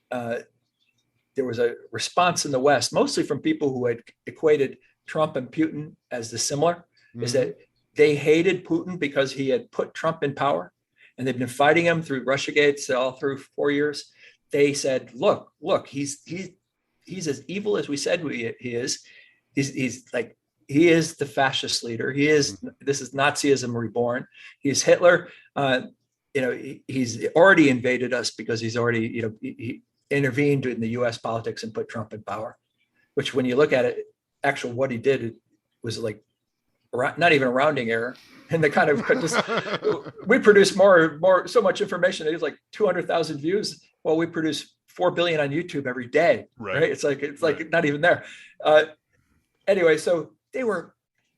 there was a response in the West, mostly from people who had equated Trump and Putin as the similar, is that they hated Putin because he had put Trump in power, and they've been fighting him through Russiagate all through 4 years. They said, look, he's as evil as we said he is. He's like, he is the fascist leader. This is Nazism reborn. He's Hitler. He's already invaded us because he's already, he intervened in the U.S. politics and put Trump in power, which when you look at it, actually what he did, it was like not even a rounding error. And the kind of we produce so much information. It was like 200,000 views. Well, we produce 4 billion on YouTube every day. Right? It's like not even there. Anyway, so they were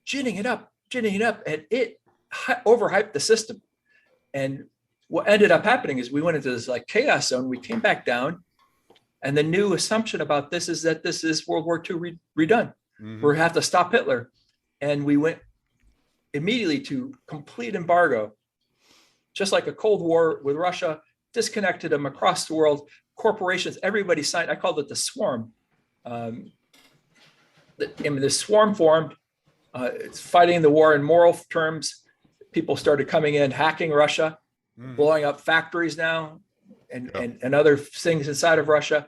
ginning it up, and it overhyped the system. And what ended up happening is we went into this like chaos zone. We came back down, and the new assumption about this is that this is World War II redone. We have to stop Hitler, and we went immediately to complete embargo, just like a Cold War with Russia, disconnected them across the world. Corporations, everybody signed. I called it the swarm. The swarm formed. It's fighting the war in moral terms. People started coming in, hacking Russia, blowing up factories now, and other things inside of Russia,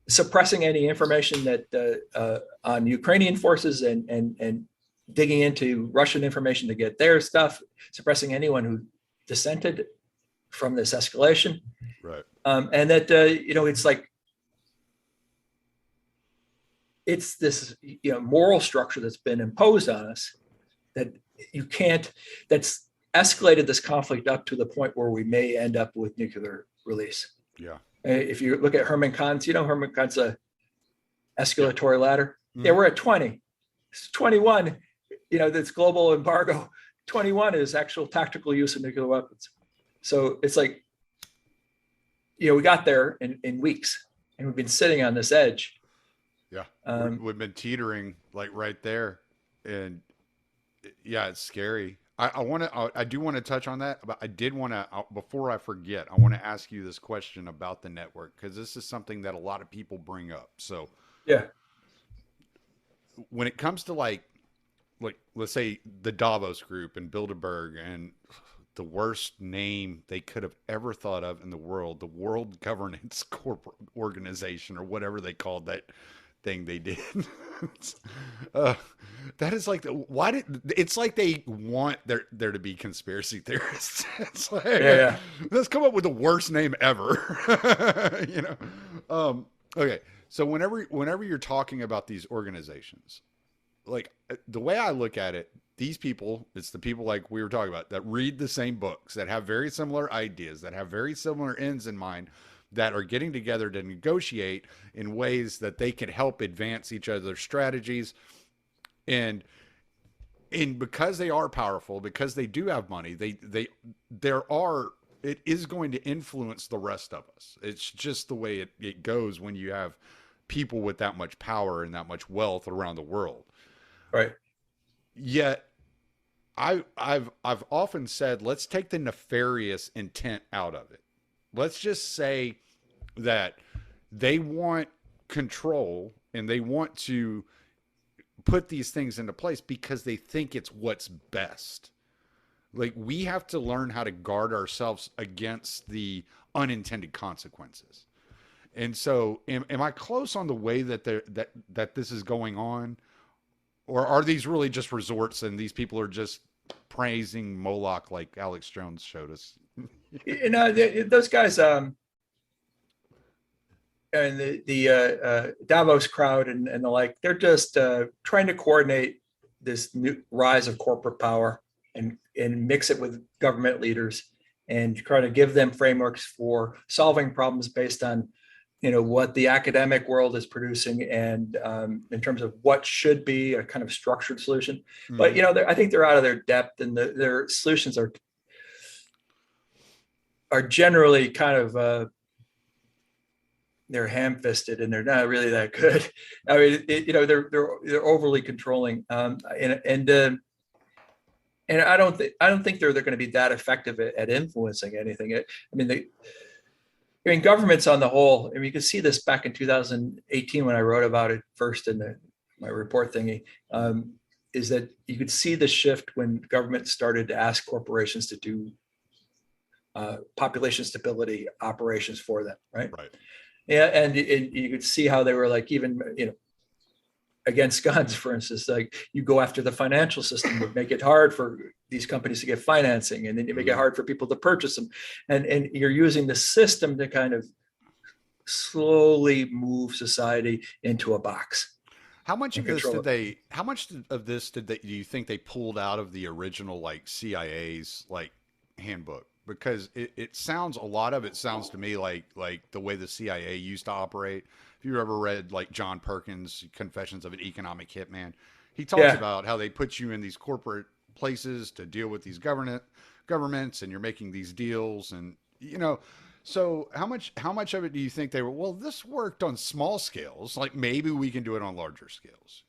suppressing any information that on Ukrainian forces and digging into Russian information to get their stuff, suppressing anyone who dissented from this escalation. Right. And that, it's like, it's this, moral structure that's been imposed on us that that's escalated this conflict up to the point where we may end up with nuclear release. Yeah. If you look at Herman Kahn's, Herman Kahn's escalatory ladder. Yeah, we're at 20. It's 21, that's global embargo. 21 is actual tactical use of nuclear weapons. So it's like, we got there in weeks, and we've been sitting on this edge. Yeah. We've been teetering like right there. And yeah, it's scary. I do want to touch on that, but I did want to, before I forget, I want to ask you this question about the network, because this is something that a lot of people bring up. So yeah, when it comes to like let's say the Davos group and Bilderberg and the worst name they could have ever thought of in the World Governance Corporate Organization, or whatever they called that thing they did. That is like it's like they want there to be conspiracy theorists. It's like, yeah. Let's come up with the worst name ever. Okay, so whenever you're talking about these organizations, like the way I look at it, these people, it's the people like we were talking about that read the same books, that have very similar ideas, that have very similar ends in mind, that are getting together to negotiate in ways that they can help advance each other's strategies. And because they are powerful, because they do have money, it is going to influence the rest of us. It's just the way it goes when you have people with that much power and that much wealth around the world. Right. Yet I've often said, let's take the nefarious intent out of it. Let's just say that they want control and they want to put these things into place because they think it's what's best. Like, we have to learn how to guard ourselves against the unintended consequences. And so am I close on the way that that this is going on? Or are these really just resorts and these people are just praising Moloch like Alex Jones showed us? Those guys, and the Davos crowd and the like, they're just trying to coordinate this new rise of corporate power and mix it with government leaders and try to give them frameworks for solving problems based on what the academic world is producing and in terms of what should be a kind of structured solution. Mm-hmm. But I think they're out of their depth, and their solutions are generally kind of they're ham-fisted, and they're not really that good. I mean, they're overly controlling, and I don't think they're going to be that effective at influencing anything. I mean, governments on the whole, you can see this back in 2018 when I wrote about it first in my report thingy, is that you could see the shift when government started to ask corporations to do population stability operations for them, right? Right. Yeah, and you could see how they were like, even against guns, for instance, like you go after the financial system, would make it hard for these companies to get financing, and then you make it hard for people to purchase them, and you're using the system to kind of slowly move society into a box. How much of this do you think they pulled out of the original like CIA's like handbook? Because it sounds, a lot of it sounds to me like the way the CIA used to operate. If you ever read like John Perkins' Confessions of an Economic Hitman, he talks about how they put you in these corporate places to deal with these governments, and you're making these deals, and so how much of it do you think they were, well, this worked on small scales, like maybe we can do it on larger scales?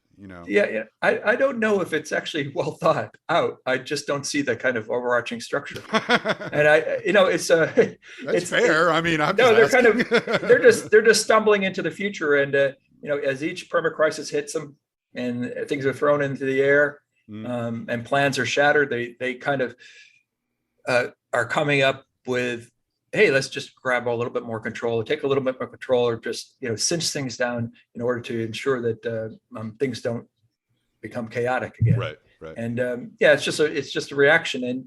Yeah. I don't know if it's actually well thought out. I just don't see the kind of overarching structure. And it's fair. I mean, they're just stumbling into the future, and as each perma crisis hits them and things are thrown into the air, and plans are shattered, they kind of are coming up with, hey, let's just grab a little bit more control, take a little bit more control, or just cinch things down in order to ensure that things don't become chaotic again. Right. Right. And yeah, it's just a reaction. And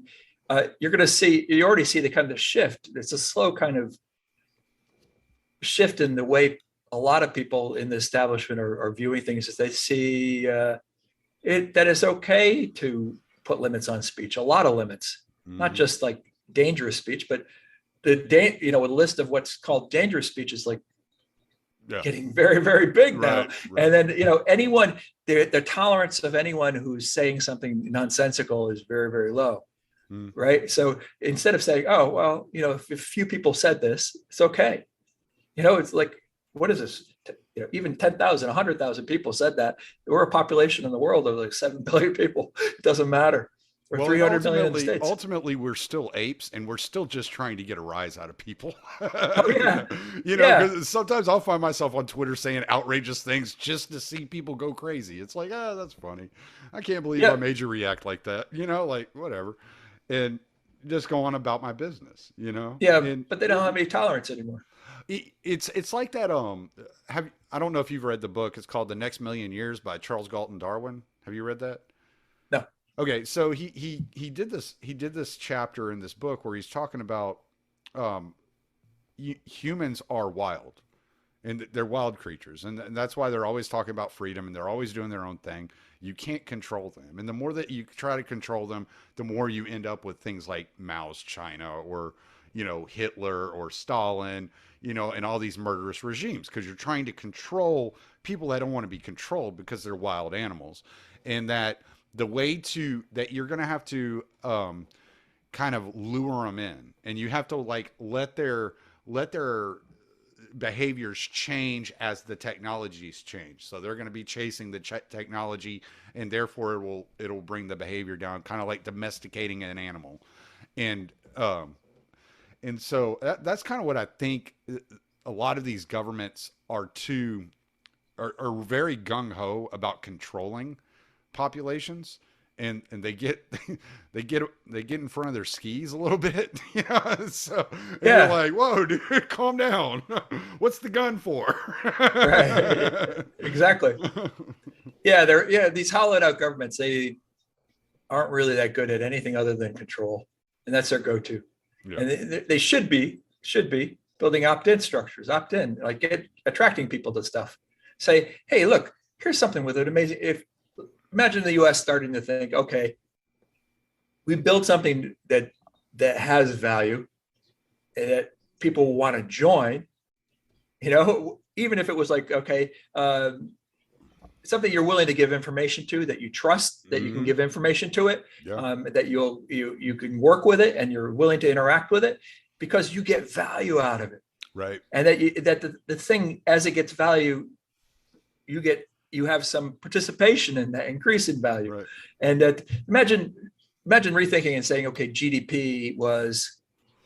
you already see the kind of shift. It's a slow kind of shift in the way a lot of people in the establishment are viewing things, as they see that it's okay to put limits on speech, a lot of limits, not just like dangerous speech, but a list of what's called dangerous speech is like getting very, very big now. Right. And then, anyone, their tolerance of anyone who's saying something nonsensical is very, very low. Right. So instead of saying, oh, well, if a few people said this, it's okay. It's like, what is this? Even 10,000, 100,000 people said that. We're a population in the world of like 7 billion people. It doesn't matter. We're 300 million in the States. Ultimately, we're still apes, and we're still just trying to get a rise out of people. Oh, yeah. Because sometimes I'll find myself on Twitter saying outrageous things just to see people go crazy. It's like, that's funny. I can't believe I made you react like that. Like whatever. And just go on about my business, Yeah, but they don't have any tolerance anymore. It's like that. I don't know if you've read the book. It's called The Next Million Years by Charles Galton Darwin. Have you read that? No. Okay, so he did this chapter in this book where he's talking about humans are wild, and they're wild creatures, and that's why they're always talking about freedom, and they're always doing their own thing. You can't control them, and the more that you try to control them, the more you end up with things like Mao's China or Hitler or Stalin, and all these murderous regimes, because you're trying to control people that don't want to be controlled because they're wild animals, and that the way that you're going to have to kind of lure them in, and you have to like let their behaviors change as the technologies change. So they're going to be chasing the technology, and therefore it'll bring the behavior down, kind of like domesticating an animal. And so that's kind of what I think a lot of these governments are very gung-ho about controlling populations, and they get in front of their skis a little bit, so you're like, whoa, dude, calm down. What's the gun for? Right. Exactly. These hollowed out governments, they aren't really that good at anything other than control, and that's their go-to. And they should be building opt-in structures, like attracting people to stuff. Say, hey, look, here's something with it amazing. Imagine the U.S. starting to think, okay, we built something that has value, and that people want to join, even if it was like, okay, something you're willing to give information to, that you trust, that you can give information to it, that you can work with it, and you're willing to interact with it because you get value out of it. Right. And that the thing, as it gets value, you have some participation in that increase in value. Right. And imagine rethinking and saying, okay, GDP was,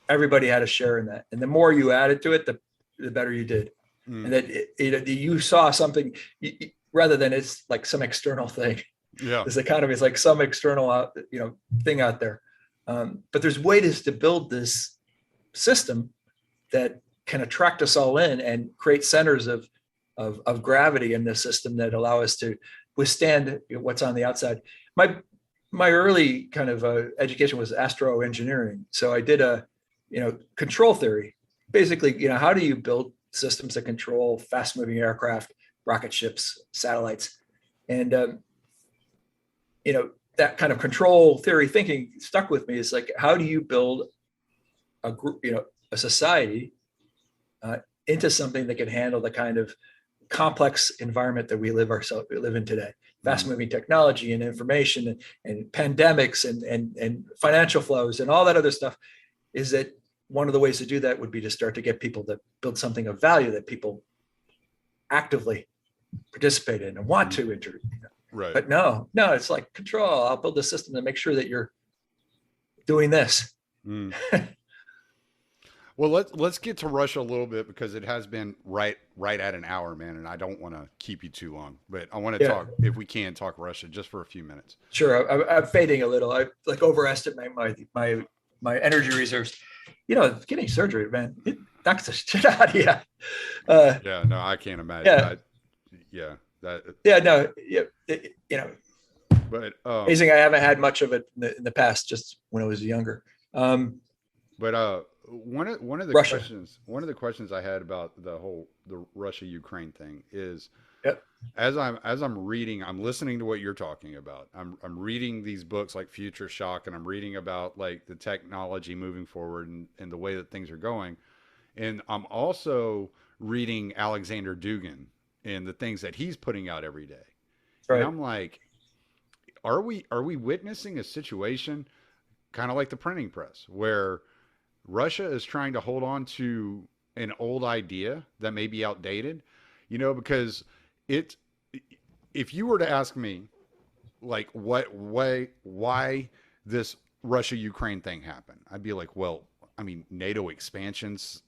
everybody had a share in that. And the more you added to it, the better you did. And that you saw something, rather than it's like some external thing. Yeah. This economy is like some external, thing out there. But there's ways to build this system that can attract us all in and create centers of gravity in this system that allow us to withstand what's on the outside. My early kind of education was astroengineering. So I did control theory. Basically, how do you build systems that control fast moving aircraft, rocket ships, satellites? And, that kind of control theory thinking stuck with me. It's like, how do you build a group, a society into something that can handle the kind of complex environment that we live in today? Fast moving technology and information and pandemics and financial flows and all that other stuff. Is that one of the ways to do that would be to start to get people to build something of value that people actively participate in and want to enter. Right. But no, it's like control. I'll build a system to make sure that you're doing this. Well, let's get to Russia a little bit, because it has been right at an hour, man, and I don't want to keep you too long. But I want to talk, if we can, talk Russia just for a few minutes. Sure, I'm fading a little. I like overestimate my energy reserves. Getting surgery, man, it knocks the shit out of you. I can't imagine. But But Amazing, I haven't had much of it in the past, just when I was younger. but one of the Russia. questions I had about the Russia Ukraine thing is, Yep. as I'm reading, I'm listening to what you're talking about. I'm reading these books like Future Shock, and I'm reading about like the technology moving forward and the way that things are going. And I'm also reading Alexander Dugin and the things that he's putting out every day. Right. And I'm like, are we witnessing a situation kind of like the printing press, where Russia is trying to hold on to an old idea that may be outdated? Because if you were to ask me, like, why this Russia Ukraine thing happened, I'd be like, well, I mean, NATO expansions,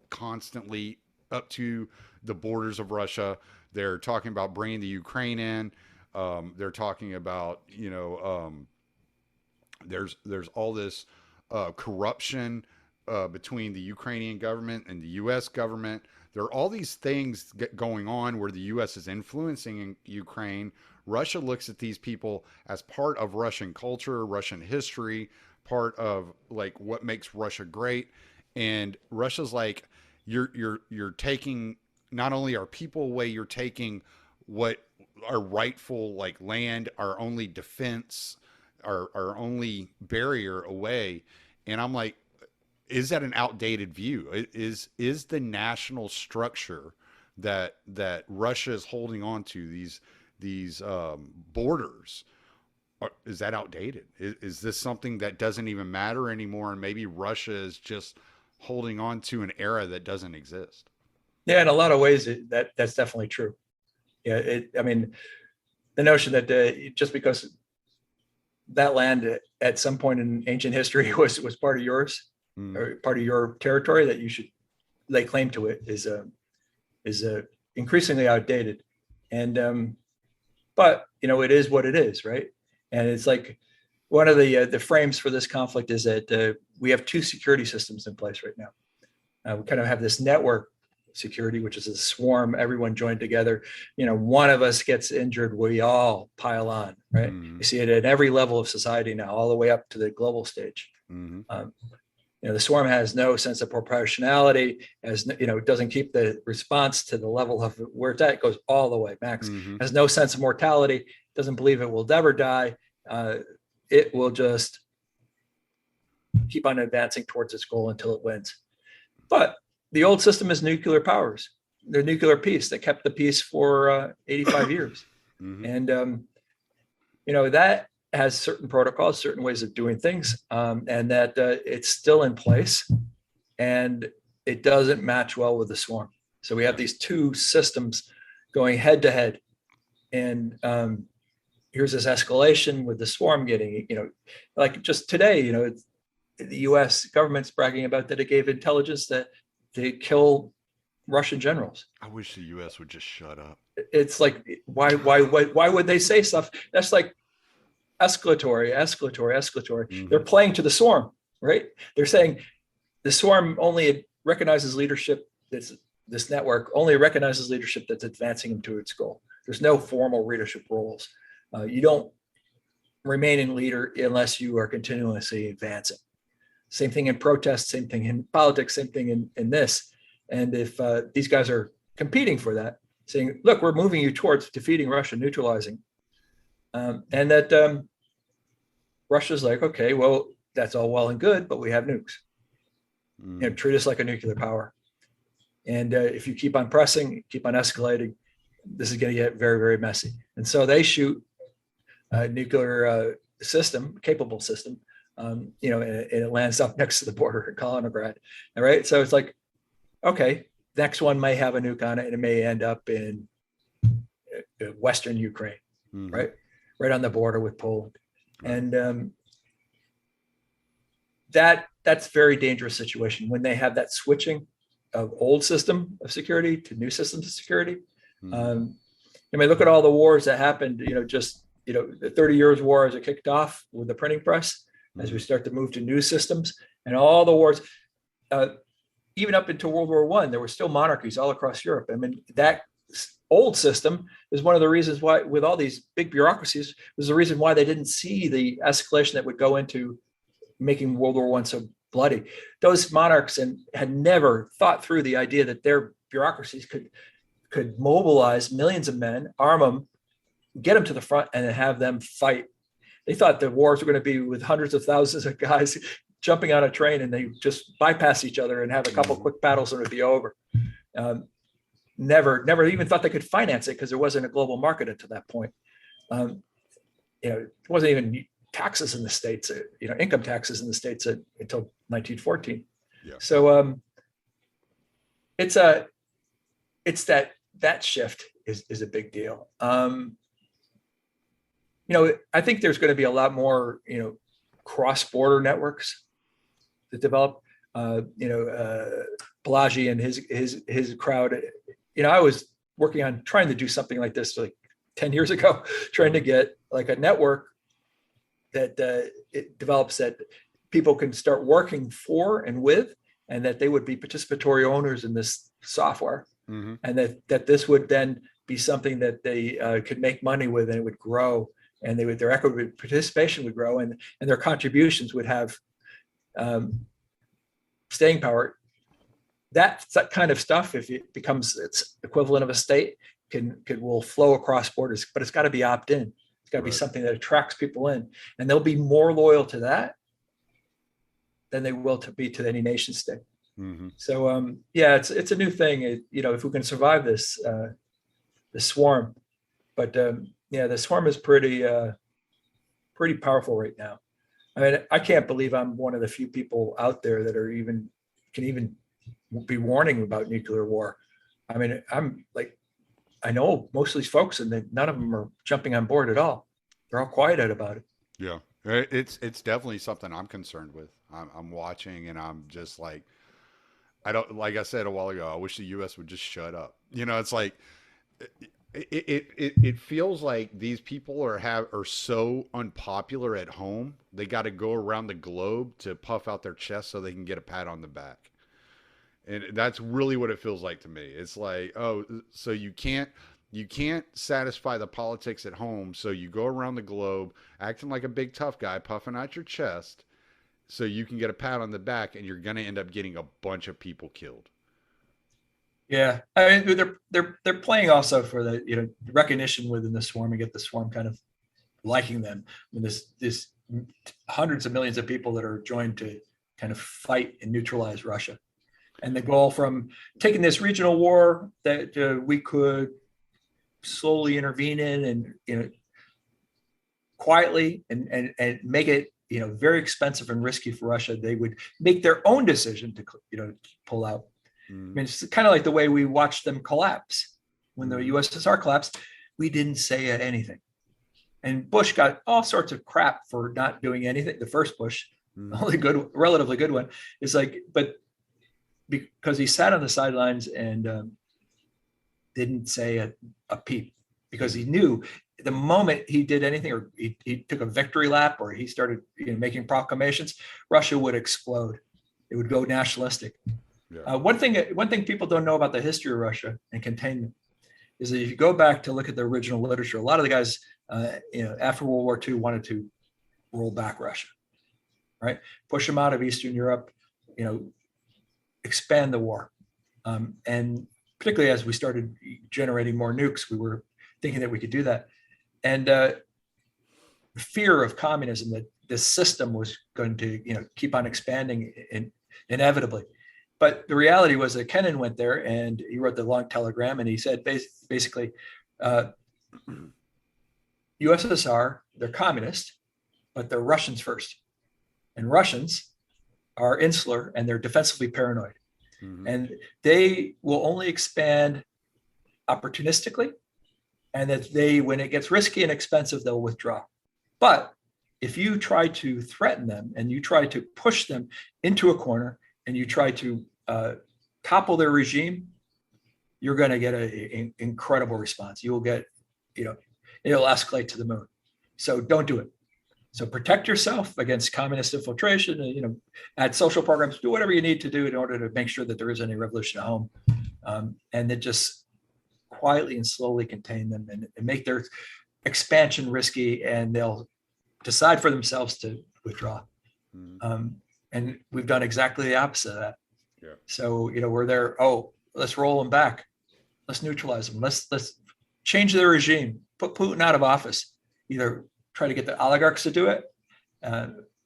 constantly up to the borders of Russia. They're talking about bringing the Ukraine in. They're talking about, there's all this corruption between the Ukrainian government and the U.S. government. There are all these things going on where the U.S. is influencing in Ukraine. Russia looks at these people as part of Russian culture, Russian history, part of like what makes Russia great. And Russia's like, you're taking not only our people away, you're taking what our rightful like land, our only defense, our only barrier away. And I'm like, is that an outdated view? Is the national structure that Russia is holding on to, these borders, is that outdated? Is this something that doesn't even matter anymore? And maybe Russia is just holding on to an era that doesn't exist. Yeah, in a lot of ways, that's definitely true. Yeah, I mean, the notion that just because that land at some point in ancient history was part of yours, or part of your territory, that you should lay claim to it is increasingly outdated. And but it is what it is, right? And it's like one of the frames for this conflict is that we have two security systems in place right now. We kind of have this network security, which is a swarm, everyone joined together. One of us gets injured, we all pile on, right? You see it at every level of society now, all the way up to the global stage. The swarm has no sense of proportionality, it doesn't keep the response to the level of where it's at. It goes all the way max. Has no sense of mortality, doesn't believe it will never die. It will just keep on advancing towards its goal until it wins. But the old system is nuclear powers. They're nuclear peace. They kept the peace for 85 years. And, that has certain protocols, certain ways of doing things, and that it's still in place, and it doesn't match well with the swarm. So we have these two systems going head to head. And here's this escalation with the swarm getting, like just today, the US government's bragging about that it gave intelligence that they kill Russian generals. I wish the U.S. would just shut up. It's like, why would they say stuff? That's like escalatory. They're playing to the swarm, right? They're saying the swarm only recognizes leadership. This network only recognizes leadership that's advancing them to its goal. There's no formal leadership roles. You don't remain in leader unless you are continuously advancing. Same thing in protests, same thing in politics, same thing in this. And if these guys are competing for that, saying, look, we're moving you towards defeating Russia, neutralizing. And that Russia's like, okay, well, that's all well and good, but we have nukes. Treat us like a nuclear power. And if you keep on pressing, keep on escalating, this is going to get very, very messy. And so they shoot a nuclear system, capable system, and it lands up next to the border in Kaliningrad. All right. So it's like, okay, next one may have a nuke on it and it may end up in Western Ukraine, right on the border with Poland. And that's very dangerous situation when they have that switching of old system of security to new systems of security. Look at all the wars that happened, the 30 Years' War as it kicked off with the printing press, as we start to move to new systems, and all the wars, even up into World War I, there were still monarchies all across Europe. I mean, that old system is one of the reasons why, with all these big bureaucracies, was the reason why they didn't see the escalation that would go into making World War I so bloody. Those monarchs had never thought through the idea that their bureaucracies could mobilize millions of men, arm them, get them to the front, and have them fight. They thought the wars were going to be with hundreds of thousands of guys jumping on a train, and they just bypass each other and have a couple quick battles and it'd be over. Never even thought they could finance it because there wasn't a global market until that point. It wasn't even taxes in the States, income taxes in the States until 1914. Yeah. So it's that shift is a big deal. I think there's going to be a lot more, cross-border networks that develop. Balaji and his crowd. I was working on trying to do something like this like 10 years ago, trying to get like a network that it develops that people can start working for and with, and that they would be participatory owners in this software, and that this would then be something that they could make money with, and it would grow, and their equity participation would grow, and their contributions would have staying power. That kind of stuff, if it becomes its equivalent of a state, will flow across borders, but it's got to be opt-in. It's got to be something that attracts people in, and they'll be more loyal to that than they will to any nation state. So it's a new thing. If we can survive this, the swarm, but the swarm is pretty powerful right now. I mean, I can't believe I'm one of the few people out there that can even be warning about nuclear war. I mean, I know most of these folks, and none of them are jumping on board at all. They're all quiet about it. Yeah, it's definitely something I'm concerned with. I'm watching, and I'm just like, like I said a while ago, I wish the U.S. would just shut up. It's like, it feels like these people are so unpopular at home. They got to go around the globe to puff out their chest so they can get a pat on the back. And that's really what it feels like to me. It's like, oh, so you can't satisfy the politics at home. So you go around the globe acting like a big tough guy, puffing out your chest so you can get a pat on the back, and you're going to end up getting a bunch of people killed. Yeah. I mean, they're playing also for the, recognition within the swarm, and get the swarm kind of liking them. I mean, this hundreds of millions of people that are joined to kind of fight and neutralize Russia. And the goal from taking this regional war that we could slowly intervene in, and quietly and make it very expensive and risky for Russia. They would make their own decision to pull out. I mean, it's kind of like the way we watched them collapse when the USSR collapsed. We didn't say anything, and Bush got all sorts of crap for not doing anything. The first Bush, only relatively good one, is like, but because he sat on the sidelines and didn't say a peep, because he knew the moment he did anything, or he took a victory lap, or he started making proclamations, Russia would explode. It would go nationalistic. Yeah. One thing people don't know about the history of Russia and containment is that if you go back to look at the original literature, a lot of the guys, after World War II wanted to roll back Russia, right? Push them out of Eastern Europe, expand the war. And particularly as we started generating more nukes, we were thinking that we could do that. And fear of communism, that this system was going to keep on expanding inevitably. But the reality was that Kennan went there and he wrote the long telegram, and he said basically, USSR, they're communist, but they're Russians first. And Russians are insular and they're defensively paranoid. And they will only expand opportunistically, and that when it gets risky and expensive, they'll withdraw. But if you try to threaten them and you try to push them into a corner and you try to topple their regime, you're going to get an incredible response. You will get, it'll escalate to the moon. So don't do it. So protect yourself against communist infiltration, and, add social programs, do whatever you need to do in order to make sure that there is any revolution at home. And then just quietly and slowly contain them and make their expansion risky, and they'll decide for themselves to withdraw. And we've done exactly the opposite of that. Yeah. So, we're there, let's roll them back. Let's neutralize them. Let's change their regime, put Putin out of office, either try to get the oligarchs to do it,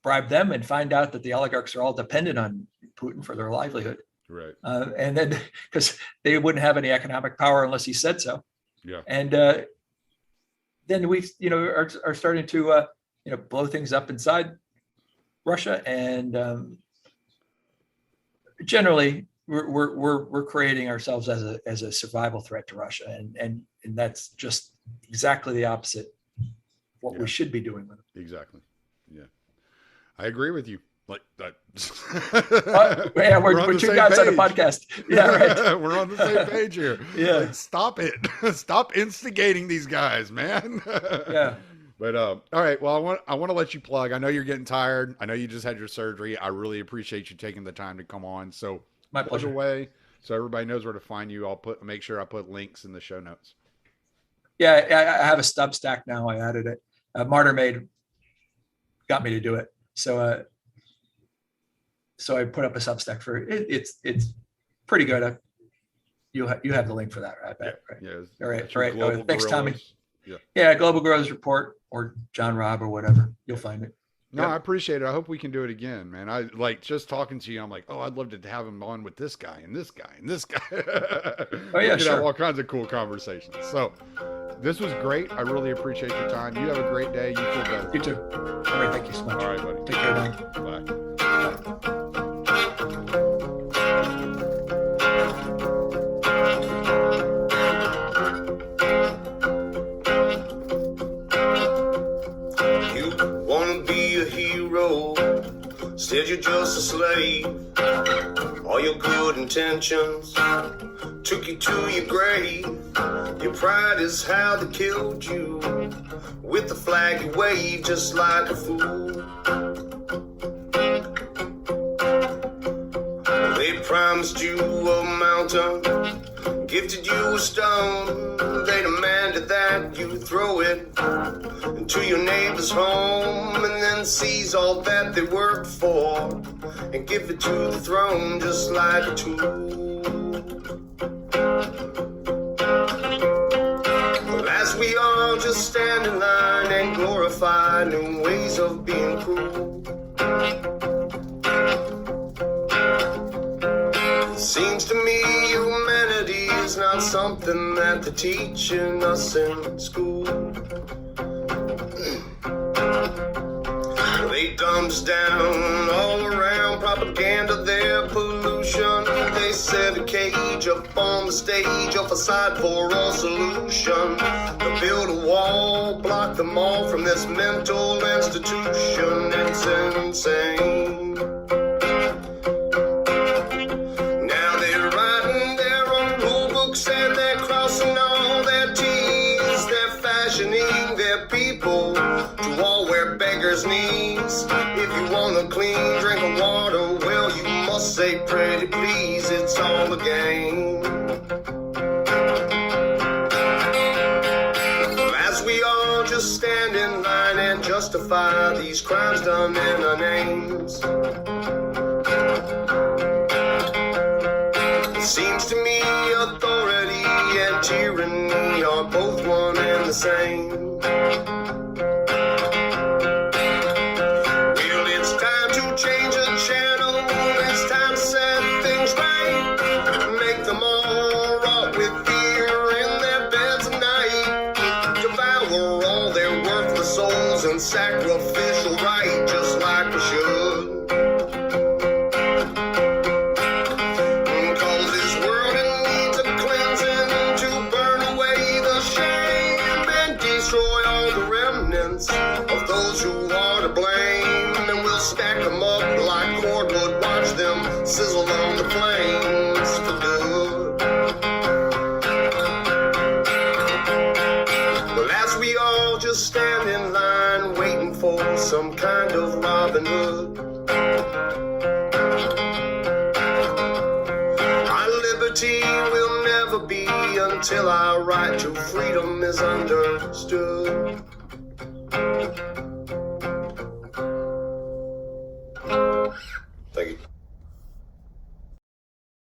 bribe them, and find out that the oligarchs are all dependent on Putin for their livelihood. Right. And then, because they wouldn't have any economic power unless he said so. Yeah. And then we, are starting to, blow things up inside Russia, and generally we're creating ourselves as a survival threat to Russia, and that's just exactly the opposite of what we should be doing with them. Exactly. Yeah, I agree with you. Like that. Yeah, we're two guys on a podcast. Yeah, right. We're on the same page here. Yeah. Like, stop it. Stop instigating these guys, man. Yeah. But all right. Well, I want to let you plug. I know you're getting tired. I know you just had your surgery. I really appreciate you taking the time to come on. So My pleasure. Way, so everybody knows where to find you. I'll make sure I put links in the show notes. Yeah, I have a Substack now. I added it. Martyr Maid got me to do it. So I put up a Substack for it. It's pretty good. You have the link for that, I bet. Right? Yeah. All right. Thanks, Tommy. Yeah. Yeah, Global Guerillas Report or John Robb or whatever. You'll find it. No, Yep. I appreciate it. I hope we can do it again, man. I like just talking to you. I'm like, I'd love to have him on with this guy and this guy and this guy. Oh yeah, we could sure. have all kinds of cool conversations. So this was great. I really appreciate your time. You have a great day. You feel better. You too. All right, thank you so much. All right, buddy. Take care, Don. Bye. You wanna be a hero, said you're just a slave. All your good intentions took you to your grave. Your pride is how they killed you, with the flag you waved just like a fool. They promised you a mountain, gifted you a stone. They demanded that you throw it into your neighbor's home, and then seize all that they worked for and give it to the throne just like a tool. Well, as we all just stand in line and glorify new ways of being cruel, it seems to me humanity is not something that they're teaching us in school. They dumb us down all around, propaganda, their pollution. They set a cage up on the stage, a facade for all solution. They build a wall, block them all from this mental institution. It's insane. Now they're writing their own rule books and they're crossing all their T's. They're fashioning their people to all wear beggars' knees. If you want a clean drink of water, well, you must say pretty please. It's all a game. As we all just stand in line and justify these crimes done in our names, it seems to me authority and tyranny are both one and the same. Well, it's time to change the channel. It's time to set things right. Make them all rot with fear in their beds at night. Devour all their worthless souls and sacrificial right, just like we should. Of those who are to blame, and we'll stack them up like cordwood, watch them sizzle on the flames for good. Well, as we all just stand in line waiting for some kind of Robin Hood, our liberty will never never be until our right to freedom is understood.